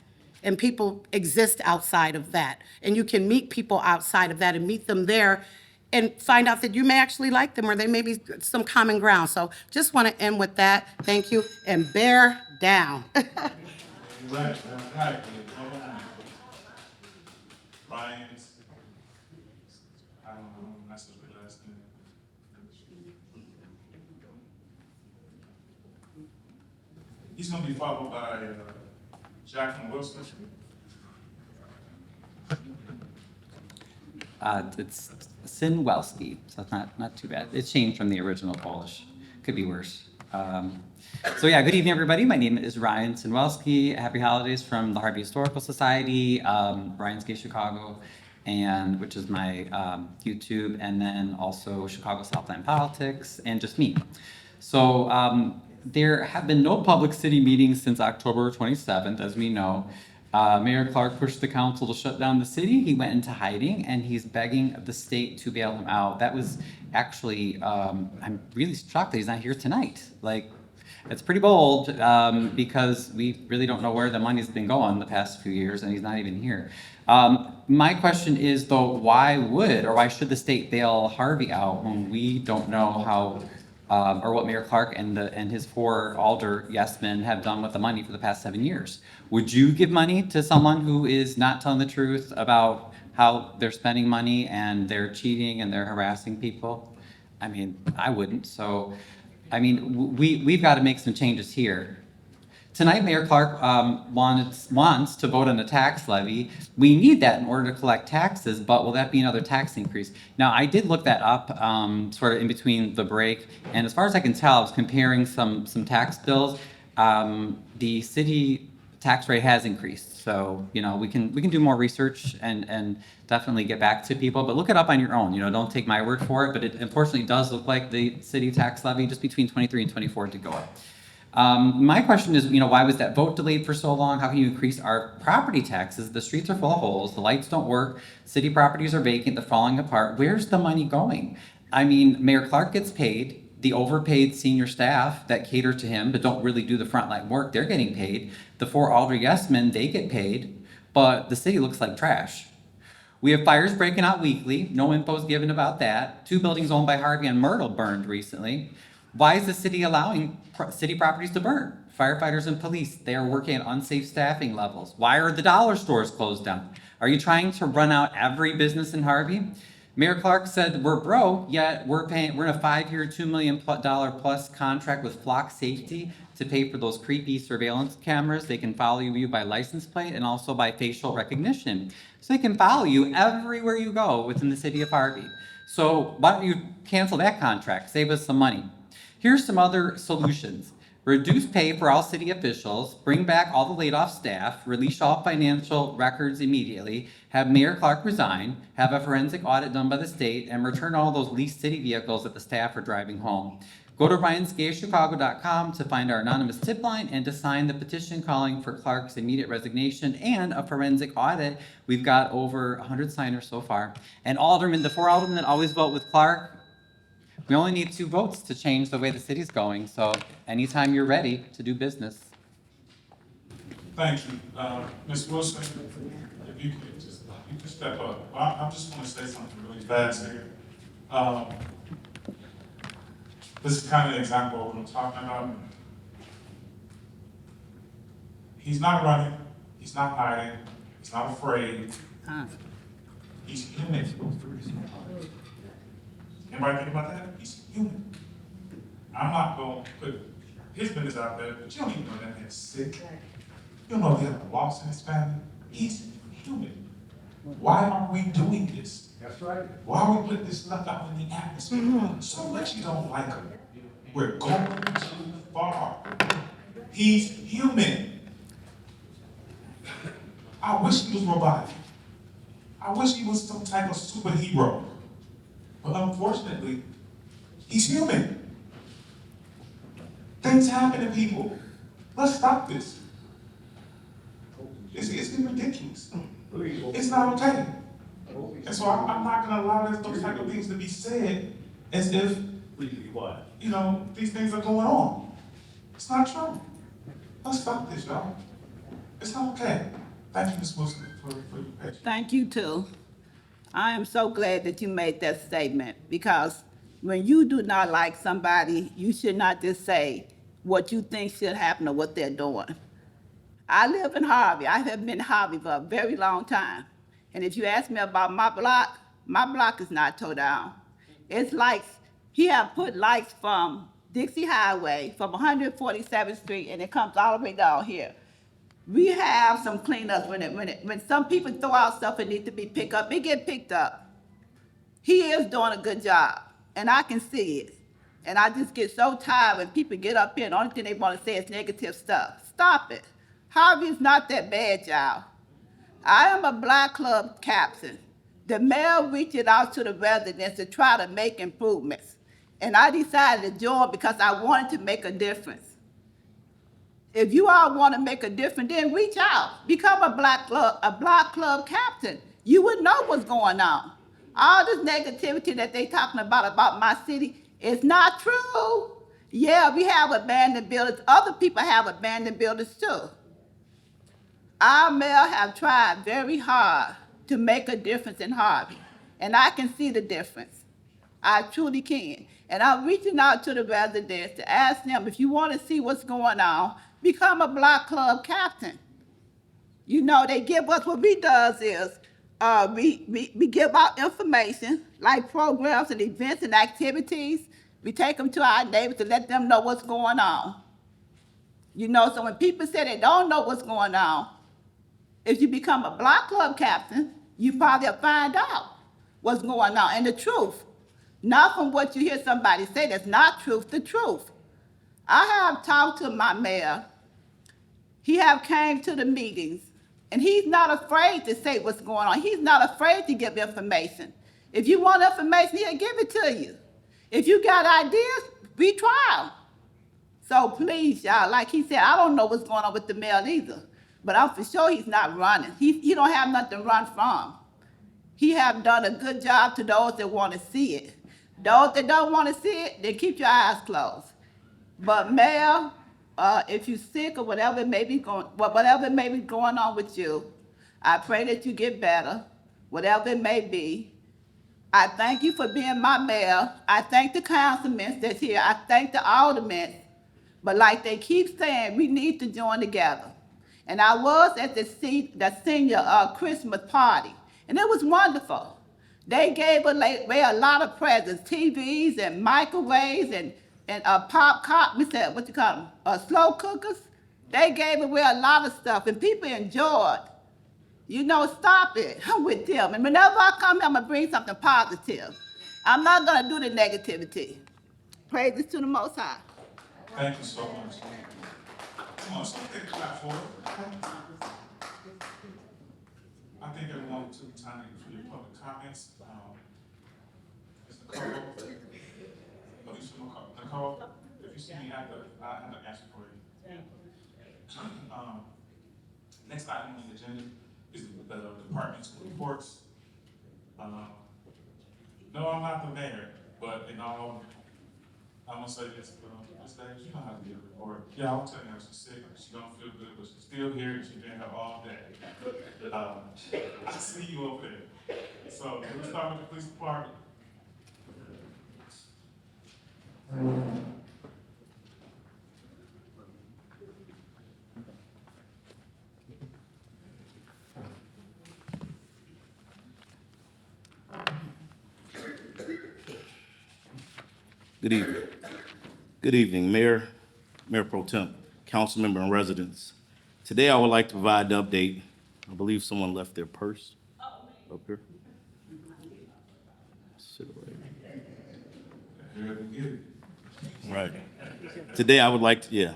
And people exist outside of that. And you can meet people outside of that and meet them there and find out that you may actually like them or there may be some common ground. So just want to end with that. Thank you, and bear down. Right. Ryan's, I don't know, that's the last name. He's gonna be followed by Jacqueline Wilson. It's Sinwelski, so it's not too bad. It's changed from the original Polish. Could be worse. So yeah, good evening, everybody. My name is Ryan Sinwelski. Happy holidays from the Harvey Historical Society, Ryan's Gay Chicago, and which is my YouTube, and then also Chicago Southland Politics, and just me. So there have been no public city meetings since October 27th, as we know. Mayor Clark pushed the council to shut down the city. He went into hiding, and he's begging the state to bail him out. That was actually, I'm really shocked that he's not here tonight. Like, It's pretty bold because we really don't know where the money's been going the past few years, and he's not even here. My question is, though, why should the state bail Harvey out when we don't know how or what Mayor Clark and his 4 alder yes men have done with the money for the past 7 years? Would you give money to someone who is not telling the truth about how they're spending money and they're cheating and they're harassing people? I mean, I wouldn't. So, I mean, we've got to make some changes here. Tonight, Mayor Clark wants to vote on a tax levy. We need that in order to collect taxes, but will that be another tax increase? Now, I did look that up sort of in between the break, and as far as I can tell, I was comparing some tax bills. The city tax rate has increased, so we can do more research and definitely get back to people. But look it up on your own. Don't take my word for it. But it unfortunately does look like the city tax levy just between 23 and 24 to go up. My question is, why was that vote delayed for so long? How can you increase our property taxes? The streets are full of holes, the lights don't work, city properties are vacant, they're falling apart. Where's the money going? I mean, Mayor Clark gets paid. The overpaid senior staff that cater to him but don't really do the frontline work, they're getting paid. The 4 alder yes men, they get paid, but the city looks like trash. We have fires breaking out weekly. No info's given about that. 2 buildings owned by Harvey and Myrtle burned recently. Why is the city allowing city properties to burn? Firefighters and police, they are working at unsafe staffing levels. Why are the dollar stores closed down? Are you trying to run out every business in Harvey? Mayor Clark said we're broke, yet we're in a 5-year, $2 million plus contract with Flock Safety to pay for those creepy surveillance cameras. They can follow you by license plate and also by facial recognition. So they can follow you everywhere you go within the city of Harvey. So why don't you cancel that contract, save us some money? Here's some other solutions. Reduce pay for all city officials, bring back all the laid off staff, release all financial records immediately, have Mayor Clark resign, have a forensic audit done by the state, and return all those leased city vehicles that the staff are driving home. Go to ryansgaychicago.com to find our anonymous tip line and to sign the petition calling for Clark's immediate resignation and a forensic audit. We've got over 100 signers so far. And aldermen, the 4 aldermen that always vote with Clark, we only need 2 votes to change the way the city's going, so anytime you're ready to do business. Thank you. Ms. Wilson, if you could just step up. I just want to say something really fast here. This is kind of an example of what I'm talking about. He's not running, he's not hiding, he's not afraid. He's human. Anybody think about that? He's human. I'm not going to put his business out there, but you don't even know that man's sick. You don't know if he has a loss in his family. He's human. Why are we doing this? That's right. Why are we putting this stuff out in the atmosphere? So much you don't like him. We're going too far. He's human. I wish he was robotic. I wish he was some type of superhero. But unfortunately, he's human. Things happen to people. Let's stop this. It's getting ridiculous. It's not okay. And so I'm not going to allow those type of things to be said as if, these things are going on. It's not true. Let's stop this, y'all. It's not okay. Thank you, Ms. Wilson, for your patience. Thank you too. I am so glad that you made that statement, because when you do not like somebody, you should not just say what you think should happen or what they're doing. I live in Harvey. I have been in Harvey for a very long time. And if you ask me about my block is not tore down. It's lights. He have put lights from Dixie Highway, from 147th Street, and it comes all the way down here. We have some cleanups when some people throw out stuff that needs to be picked up, it get picked up. He is doing a good job, and I can see it. And I just get so tired when people get up here and the only thing they want to say is negative stuff. Stop it. Harvey's not that bad, y'all. I am a Black Club captain. The mayor reached out to the residents to try to make improvements. And I decided to join because I wanted to make a difference. If you all want to make a difference, then reach out. Become a Black Club captain. You would know what's going on. All this negativity that they talking about my city is not true. Yeah, we have abandoned buildings. Other people have abandoned buildings too. Our mayor have tried very hard to make a difference in Harvey, and I can see the difference. I truly can. And I'm reaching out to the residents to ask them, if you want to see what's going on, become a block club captain. You know, they give us, what we does is, we give out information, like programs and events and activities. We take them to our neighbors to let them know what's going on. You know, so when people say they don't know what's going on, if you become a block club captain, you probably will find out what's going on and the truth. Not from what you hear somebody say that's not truth, the truth. I have talked to my mayor. He have came to the meetings, and he's not afraid to say what's going on. He's not afraid to give information. If you want information, he'll give it to you. If you got ideas, we try 'em. So please, y'all, like he said, I don't know what's going on with the mayor either, but I'm for sure he's not running. He don't have nothing to run from. He have done a good job to those that want to see it. Those that don't want to see it, then keep your eyes closed. But Mayor, if you're sick or whatever it may be going on with you, I pray that you get better, whatever it may be. I thank you for being my mayor. I thank the councilmen that's here. I thank the aldermen. But like they keep saying, we need to join together. And I was at the senior Christmas party, and it was wonderful. They gave away a lot of presents, TVs and microwaves and slow cookers. They gave away a lot of stuff, and people enjoyed. You know, stop it with them. And whenever I come here, I'm gonna bring something positive. I'm not gonna do the negativity. Praises to the Most High. Thank you so much. Come on, so take a clap for it. I think everyone took time for your public comments. Ms. Nicole, if you see me after, I have an answer for you. Next item on the agenda is the department's reports. No, I'm not the mayor, but I'm gonna say this, Ms. Davis, you know how to get a report. Yeah, I'll tell you how she's sick, she don't feel good, but she's still here and she's been here all day. I see you over there. So, let's start with the police department. Good evening. Good evening, Mayor, Mayor Pro Temp, council member and residents. Today I would like to provide an update. I believe someone left their purse up here. Sit right. Right. Today I would like to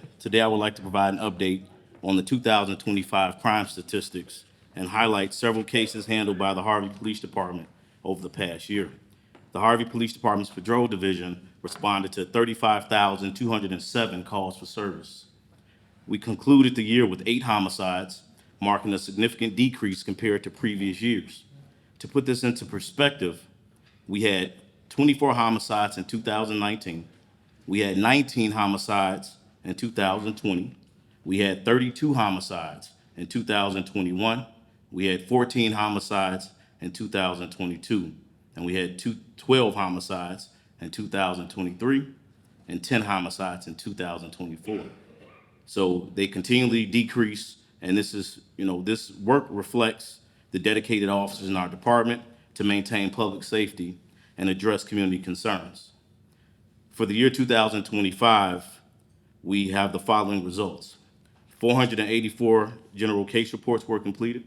provide an update on the 2025 crime statistics and highlight several cases handled by the Harvey Police Department over the past year. The Harvey Police Department's Patrol Division responded to 35,207 calls for service. We concluded the year with 8 homicides, marking a significant decrease compared to previous years. To put this into perspective, we had 24 homicides in 2019. We had 19 homicides in 2020. We had 32 homicides in 2021. We had 14 homicides in 2022. And we had 12 homicides in 2023 and 10 homicides in 2024. So they continually decrease, and this work reflects the dedicated officers in our department to maintain public safety and address community concerns. For the year 2025, we have the following results. 484 general case reports were completed.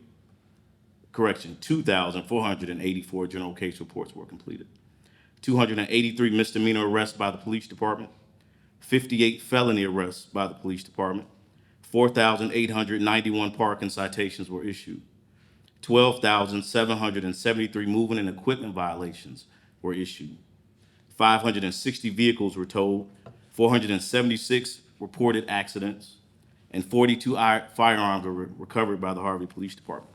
2,484 general case reports were completed. 283 misdemeanor arrests by the police department. 58 felony arrests by the police department. 4,891 parking citations were issued. 12,773 moving and equipment violations were issued. 560 vehicles were towed. 476 reported accidents, and 42 firearms were recovered by the Harvey Police Department.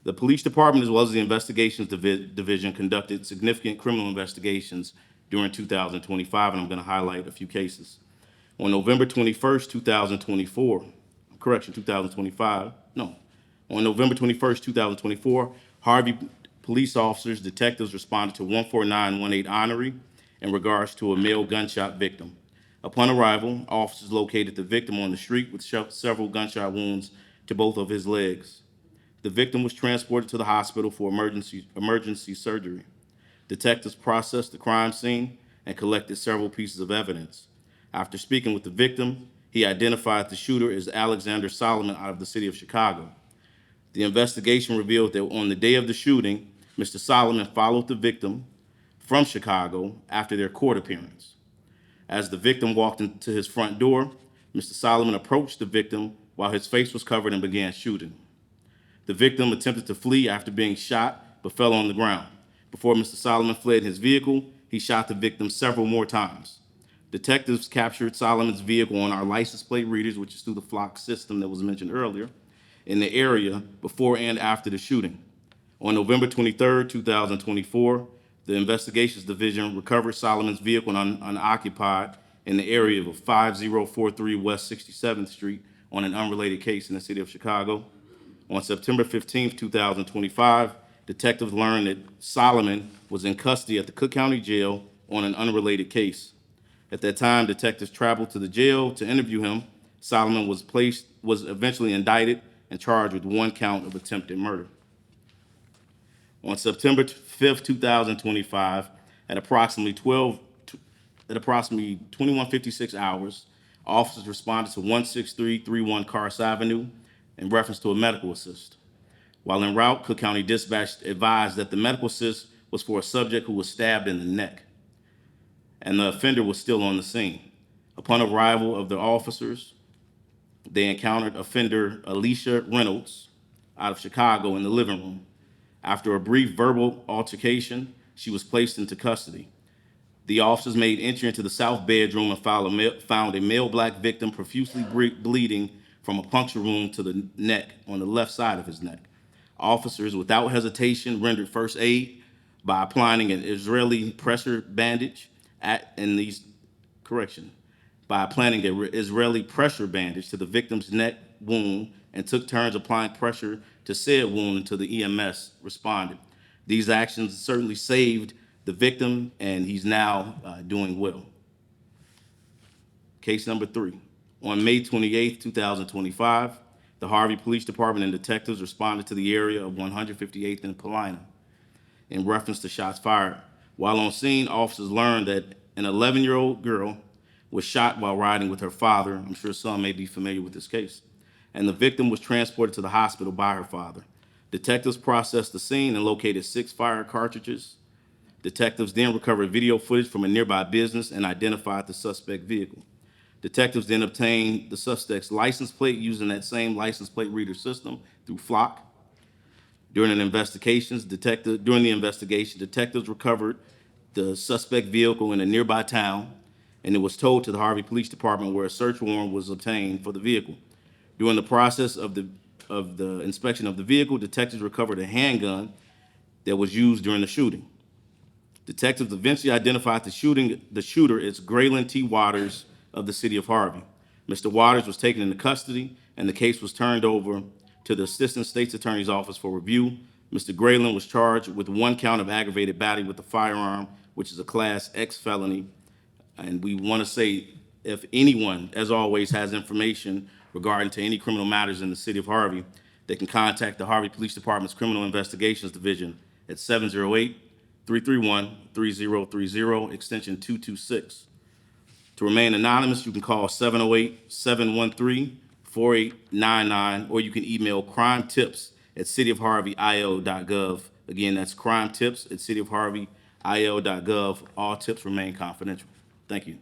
The police department, as well as the investigations division, conducted significant criminal investigations during 2025, and I'm going to highlight a few cases. On November 21st, 2024, correction, 2025, no. On November 21st, 2024, Harvey police officers, detectives responded to 14918 Honorary in regards to a male gunshot victim. Upon arrival, officers located the victim on the street with several gunshot wounds to both of his legs. The victim was transported to the hospital for emergency surgery. Detectives processed the crime scene and collected several pieces of evidence. After speaking with the victim, he identified the shooter as Alexander Solomon out of the city of Chicago. The investigation revealed that on the day of the shooting, Mr. Solomon followed the victim from Chicago after their court appearance. As the victim walked into his front door, Mr. Solomon approached the victim while his face was covered and began shooting. The victim attempted to flee after being shot, but fell on the ground. Before Mr. Solomon fled in his vehicle, he shot the victim several more times. Detectives captured Solomon's vehicle on our license plate readers, which is through the flock system that was mentioned earlier, in the area before and after the shooting. On November 23rd, 2024, the Investigations Division recovered Solomon's vehicle unoccupied in the area of 5043 West 67th Street on an unrelated case in the city of Chicago. On September 15th, 2025, detectives learned that Solomon was in custody at the Cook County Jail on an unrelated case. At that time, detectives traveled to the jail to interview him. Solomon was eventually indicted and charged with 1 count of attempted murder. On September 5th, 2025, at approximately 21:56 hours, officers responded to 16331 Cars Avenue in reference to a medical assist. While en route, Cook County Dispatch advised that the medical assist was for a subject who was stabbed in the neck, and the offender was still on the scene. Upon arrival of the officers, they encountered offender Alicia Reynolds out of Chicago in the living room. After a brief verbal altercation, she was placed into custody. The officers made entry into the south bedroom and found a male black victim profusely bleeding from a puncture wound to the neck, on the left side of his neck. Officers, without hesitation, rendered first aid by applying an Israeli pressure bandage to the victim's neck wound and took turns applying pressure to said wound until the EMS responded. These actions certainly saved the victim, and he's now doing well. Case number 3. On May 28th, 2025, the Harvey Police Department and detectives responded to the area of 158th and Paulina in reference to shots fired. While on scene, officers learned that an 11-year-old girl was shot while riding with her father. I'm sure some may be familiar with this case. And the victim was transported to the hospital by her father. Detectives processed the scene and located 6 fire cartridges. Detectives then recovered video footage from a nearby business and identified the suspect vehicle. Detectives then obtained the suspect's license plate using that same license plate reader system through Flock. During the investigation, detectives recovered the suspect vehicle in a nearby town, and it was towed to the Harvey Police Department, where a search warrant was obtained for the vehicle. During the process of the inspection of the vehicle, detectives recovered a handgun that was used during the shooting. Detectives eventually identified the shooter as Graylin T. Waters of the city of Harvey. Mr. Waters was taken into custody, and the case was turned over to the Assistant State's Attorney's Office for review. Mr. Graylin was charged with 1 count of aggravated battery with a firearm, which is a Class X felony. And we want to say, if anyone, as always, has information regarding to any criminal matters in the city of Harvey, they can contact the Harvey Police Department's Criminal Investigations Division at 708-331-3030, extension 226. To remain anonymous, you can call 708-713-4899, or you can email crimetips@cityofharveyio.gov. Again, that's crimetips@cityofharveyio.gov. All tips remain confidential. Thank you.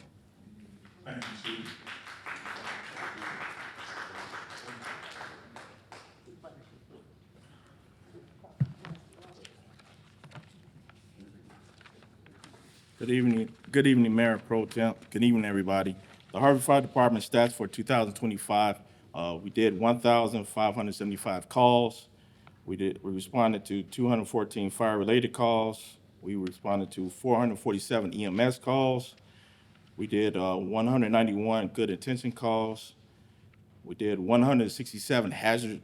Thank you, Chief. Good evening, Mayor Pro Temp. Good evening, everybody. The Harvey Fire Department stats for 2025, we did 1,575 calls. We responded to 214 fire-related calls. We responded to 447 EMS calls. We did 191 good intention calls. We did 167 hazard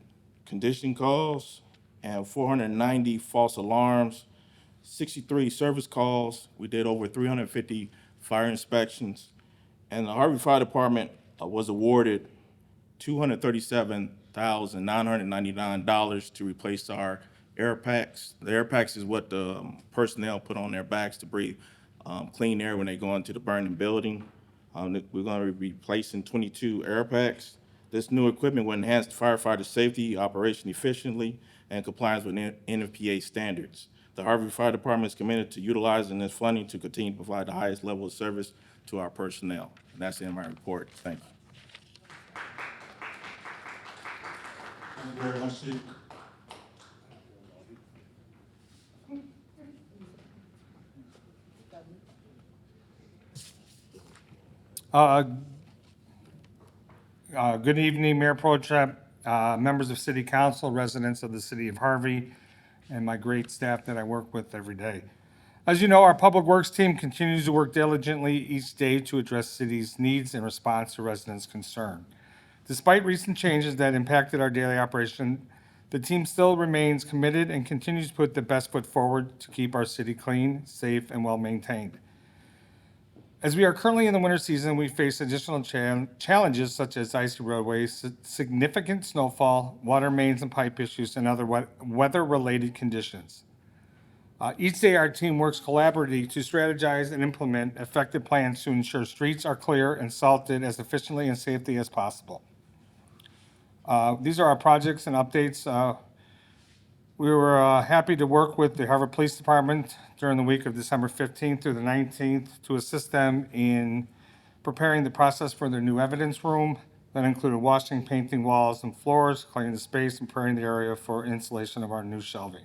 condition calls and 490 false alarms, 63 service calls. We did over 350 fire inspections. And the Harvey Fire Department was awarded $237,999 to replace our air packs. The air packs is what the personnel put on their backs to breathe clean air when they go into the burning building. We're going to be replacing 22 air packs. This new equipment will enhance firefighter safety, operation efficiently, and compliance with NFPA standards. The Harvey Fire Department is committed to utilizing this funding to continue to provide the highest level of service to our personnel. And that's the end of my report. Thank you. Thank you very much, Chief. Good evening, Mayor Pro Tem, members of City Council, residents of the City of Harvey, and my great staff that I work with every day. As you know, our Public Works team continues to work diligently each day to address city's needs in response to residents' concern. Despite recent changes that impacted our daily operation, the team still remains committed and continues to put the best foot forward to keep our city clean, safe, and well-maintained. As we are currently in the winter season, we face additional challenges such as icy roadways, significant snowfall, water mains and pipe issues, and other weather-related conditions. Each day, our team works collaboratively to strategize and implement effective plans to ensure streets are clear and salted as efficiently and safely as possible. These are our projects and updates. We were happy to work with the Harvard Police Department during the week of December 15th through the 19th to assist them in preparing the process for their new evidence room. That included washing, painting walls and floors, cleaning the space, and preparing the area for installation of our new shelving.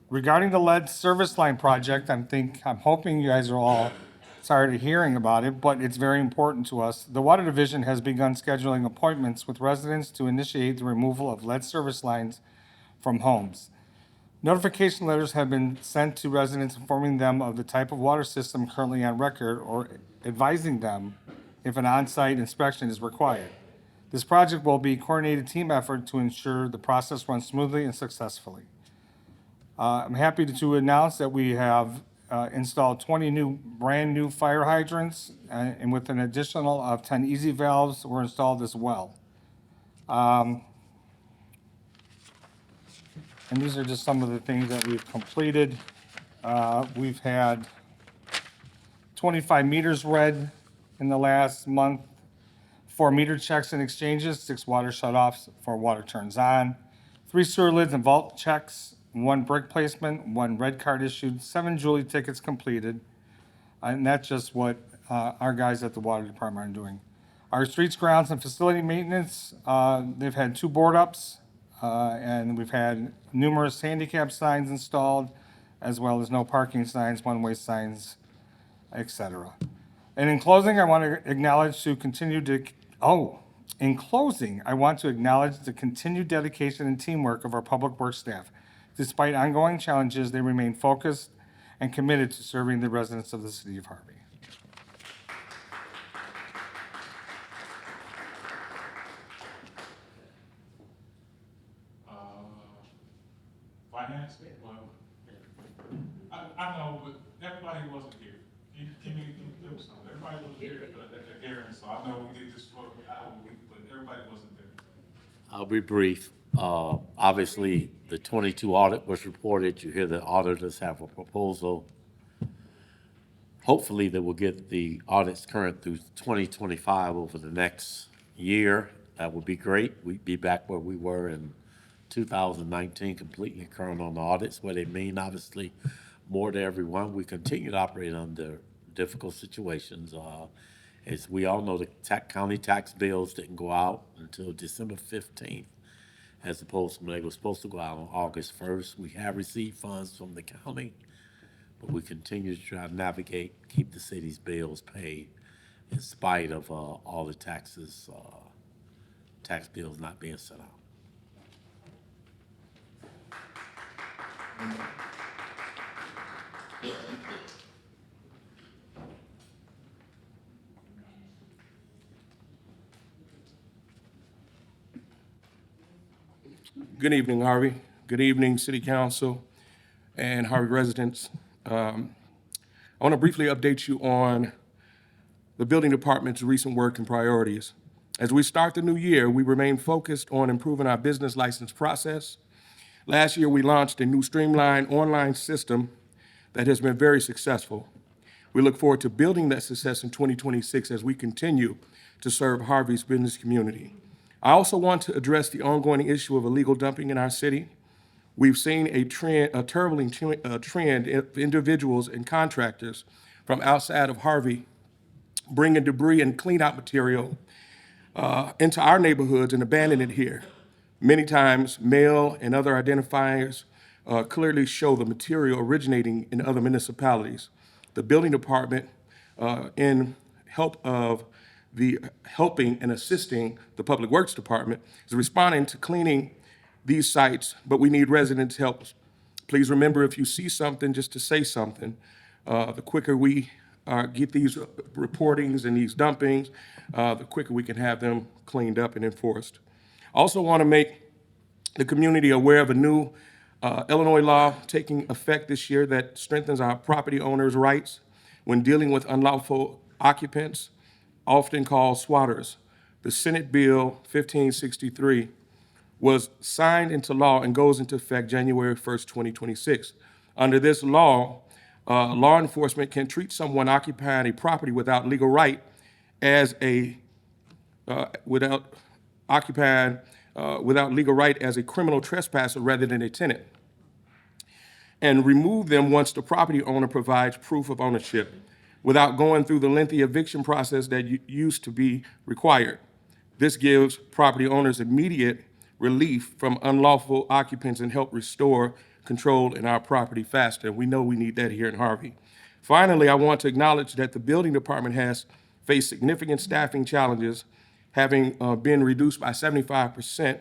Regarding the lead service line project, I'm hoping you guys are all tired of hearing about it, but it's very important to us. The Water Division has begun scheduling appointments with residents to initiate the removal of lead service lines from homes. Notification letters have been sent to residents informing them of the type of water system currently on record or advising them if an on-site inspection is required. This project will be a coordinated team effort to ensure the process runs smoothly and successfully. I'm happy to announce that we have installed 20 brand new fire hydrants, and with an additional of 10 easy valves were installed as well. And these are just some of the things that we've completed. We've had 25 meters read in the last month, 4 meter checks and exchanges, 6 water shutoffs, 4 water turns on, 3 sewer lids and vault checks, 1 brick placement, 1 red card issued, 7 Julie tickets completed. And that's just what our guys at the Water Department are doing. Our streets, grounds, and facility maintenance, they've had 2 board ups, and we've had numerous handicap signs installed, as well as no parking signs, one-way signs, etc. And in closing, I want to acknowledge the continued dedication and teamwork of our Public Works staff. Despite ongoing challenges, they remain focused and committed to serving the residents of the City of Harvey. Finance, well, I know, but everybody wasn't here. Can you do something? Everybody was here at the hearing, so I know we did this for a week, but everybody wasn't there. I'll be brief. Obviously, the 22 audit was reported. You hear the auditors have a proposal. Hopefully, they will get the audits current through 2025 over the next year. That would be great. We'd be back where we were in 2019, completely current on the audits. What they mean, obviously, more to everyone. We continue to operate under difficult situations. As we all know, the county tax bills didn't go out until December 15th, as opposed to when they were supposed to go out on August 1st. We have received funds from the county, but we continue to try to navigate, keep the city's bills paid in spite of all the tax bills not being sent out. Good evening, Harvey. Good evening, City Council and Harvey residents. I want to briefly update you on the building department's recent work and priorities. As we start the new year, we remain focused on improving our business license process. Last year, we launched a new streamlined online system that has been very successful. We look forward to building that success in 2026 as we continue to serve Harvey's business community. I also want to address the ongoing issue of illegal dumping in our city. We've seen a troubling trend of individuals and contractors from outside of Harvey bringing debris and clean-out material into our neighborhoods and abandon it here. Many times, mail and other identifiers clearly show the material originating in other municipalities. The building department, in helping and assisting the Public Works Department, is responding to cleaning these sites, but we need residents' help. Please remember, if you see something, just to say something. The quicker we get these reportings and these dumpings, the quicker we can have them cleaned up and enforced. Also want to make the community aware of a new Illinois law taking effect this year that strengthens our property owners' rights when dealing with unlawful occupants, often called squatters. The Senate Bill 1563 was signed into law and goes into effect January 1st, 2026. Under this law, law enforcement can treat someone occupying a property without legal right as a criminal trespasser rather than a tenant, and remove them once the property owner provides proof of ownership without going through the lengthy eviction process that used to be required. This gives property owners immediate relief from unlawful occupants and help restore control in our property faster. We know we need that here in Harvey. Finally, I want to acknowledge that the building department has faced significant staffing challenges, having been reduced by 75%.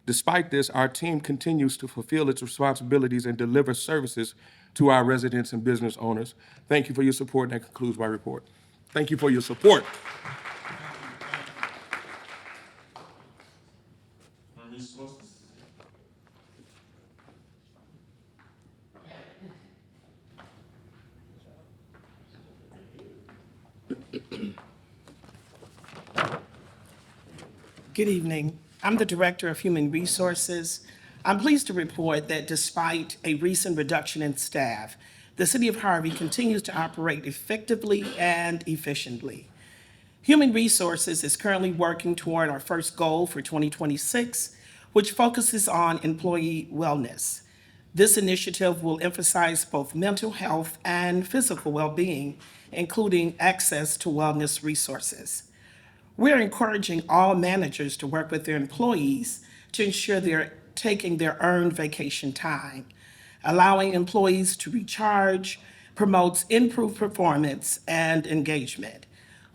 Despite this, our team continues to fulfill its responsibilities and deliver services to our residents and business owners. Thank you for your support, and that concludes my report. Thank you for your support. Good evening. I'm the Director of Human Resources. I'm pleased to report that despite a recent reduction in staff, the City of Harvey continues to operate effectively and efficiently. Human Resources is currently working toward our first goal for 2026, which focuses on employee wellness. This initiative will emphasize both mental health and physical well-being, including access to wellness resources. We're encouraging all managers to work with their employees to ensure they're taking their earned vacation time. Allowing employees to recharge promotes improved performance and engagement,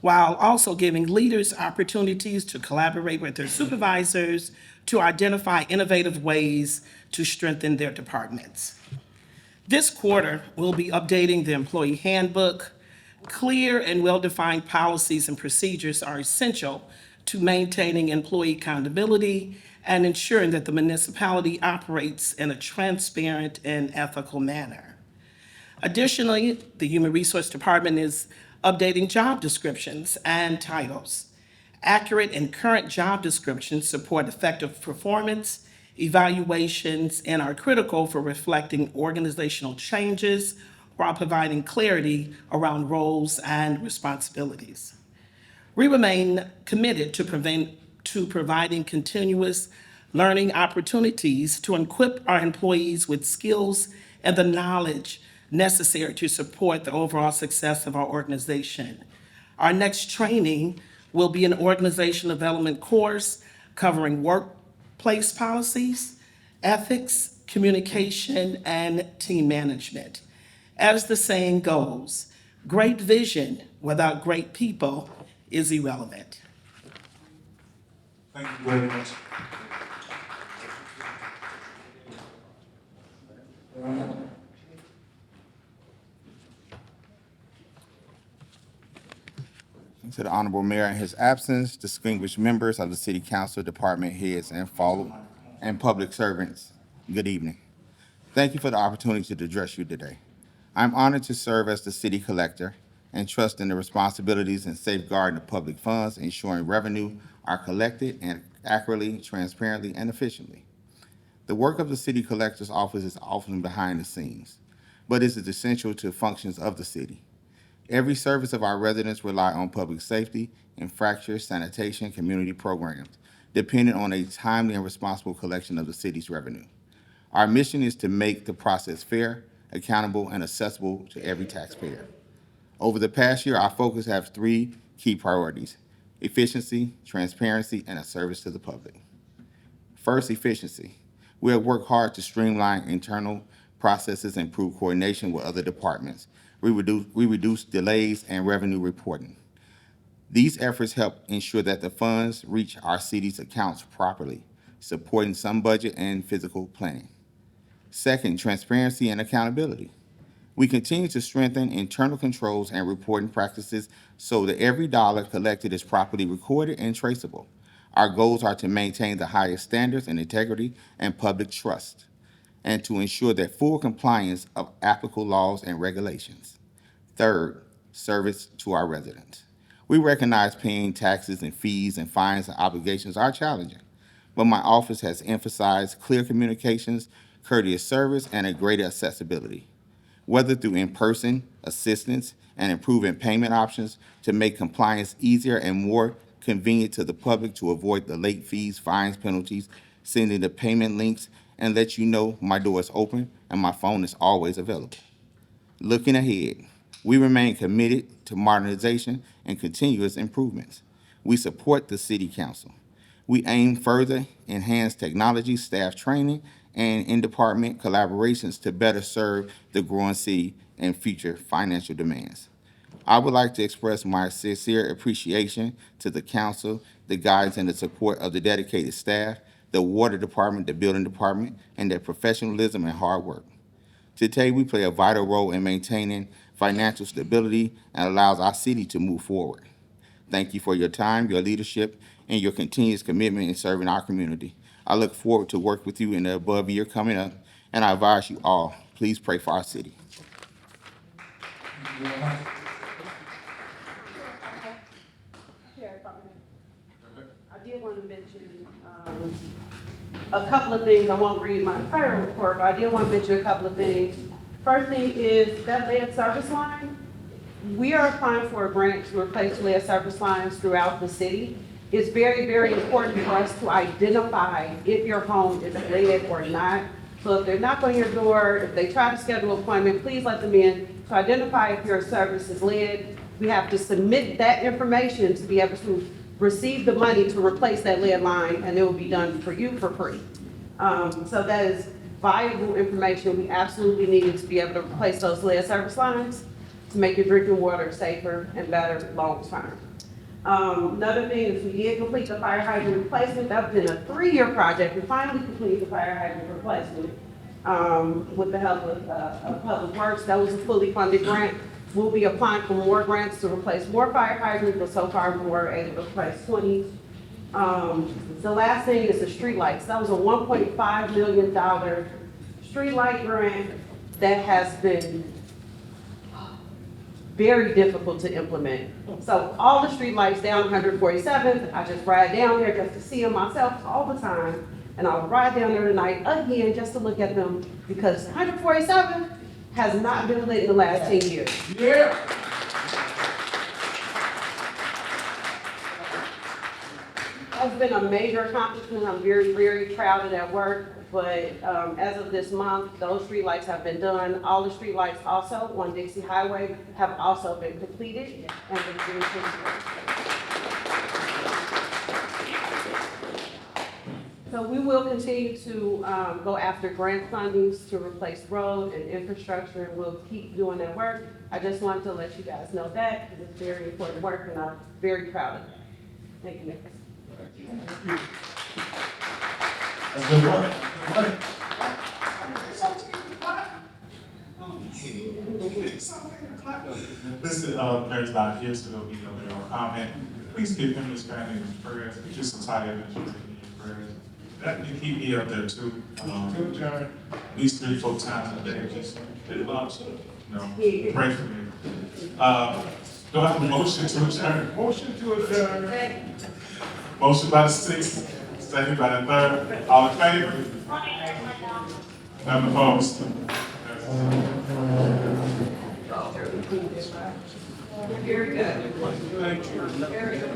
while also giving leaders opportunities to collaborate with their supervisors to identify innovative ways to strengthen their departments. This quarter, we'll be updating the employee handbook. Clear and well-defined policies and procedures are essential to maintaining employee accountability and ensuring that the municipality operates in a transparent and ethical manner. Additionally, the Human Resource Department is updating job descriptions and titles. Accurate and current job descriptions support effective performance, evaluations, and are critical for reflecting organizational changes while providing clarity around roles and responsibilities. We remain committed to providing continuous learning opportunities to equip our employees with skills and the knowledge necessary to support the overall success of our organization. Our next training will be an organizational development course covering workplace policies, ethics, communication, and team management. As the saying goes, great vision without great people is irrelevant. Thank you very much. To the Honorable Mayor in his absence, distinguished members of the City Council, department heads, and public servants, good evening. Thank you for the opportunity to address you today. I'm honored to serve as the City Collector and trust in the responsibilities in safeguarding the public funds, ensuring revenue are collected and accurately, transparently, and efficiently. The work of the City Collector's Office is often behind the scenes, but is essential to functions of the city. Every service of our residents rely on public safety, infrastructure, sanitation, community programs, depending on a timely and responsible collection of the city's revenue. Our mission is to make the process fair, accountable, and accessible to every taxpayer. Over the past year, our focus has three key priorities: efficiency, transparency, and a service to the public. First, efficiency. We have worked hard to streamline internal processes and improve coordination with other departments. We reduce delays and revenue reporting. These efforts help ensure that the funds reach our city's accounts properly, supporting some budget and physical planning. Second, transparency and accountability. We continue to strengthen internal controls and reporting practices so that every dollar collected is properly recorded and traceable. Our goals are to maintain the highest standards in integrity and public trust, and to ensure that full compliance of applicable laws and regulations. Third, service to our residents. We recognize paying taxes and fees and fines and obligations are challenging, but my office has emphasized clear communications, courteous service, and a greater accessibility, whether through in-person assistance and improving payment options to make compliance easier and more convenient to the public to avoid the late fees, fines, penalties, sending the payment links, and let you know my door is open and my phone is always available. Looking ahead, we remain committed to modernization and continuous improvements. We support the City Council. We aim further enhance technology, staff training, and in-department collaborations to better serve the growing city and future financial demands. I would like to express my sincere appreciation to the council, the guidance and the support of the dedicated staff, the water department, the building department, and their professionalism and hard work. Today, we play a vital role in maintaining financial stability and allows our city to move forward. Thank you for your time, your leadership, and your continuous commitment in serving our community. I look forward to work with you in the above year coming up, and I advise you all, please pray for our city. I did want to mention a couple of things. I won't read my entire report, but I did want to mention a couple of things. First thing is that lead service line. We are applying for a grant to replace lead service lines throughout the city. It's very, very important for us to identify if your home is lead or not. So if they're knocking on your door, if they try to schedule an appointment, please let them in to identify if your service is lead. We have to submit that information to be able to receive the money to replace that lead line, and it will be done for you for free. So that is valuable information. We absolutely needed to be able to replace those lead service lines to make your drinking water safer and better long term. Another thing is we did complete the fire hydrant replacement. That's been a 3-year project. We finally completed the fire hydrant replacement with the help of Public Works. That was a fully funded grant. We'll be applying for more grants to replace more fire hydrants, but so far we were able to replace 20. The last thing is the streetlights. That was a $1.5 million streetlight grant that has been very difficult to implement. So all the streetlights down 147th, I just ride down there just to see them myself all the time. And I'll ride down there tonight again just to look at them because 147th has not been lit in the last 10 years. Yeah. That's been a major accomplishment. I'm very, very proud of that work. But as of this month, those streetlights have been done. All the streetlights also on Dixie Highway have also been completed and been finished. So we will continue to go after grant fundings to replace road and infrastructure, and we'll keep doing that work. I just wanted to let you guys know that because it's very important work, and I'm very proud of it. Thank you, Nick. That's good work. Listen, there's not here, so there'll be no more comment. Please keep him and his family in prayers. We're just so tired of him in prayers. That can keep me up there too. At least 3-4 times a day, just pray for me. Do I have a motion to adjourn? Motion to adjourn. Motion by the 6th, second by the 3rd. All in favor? None opposed. Very good. Thank you. Very good.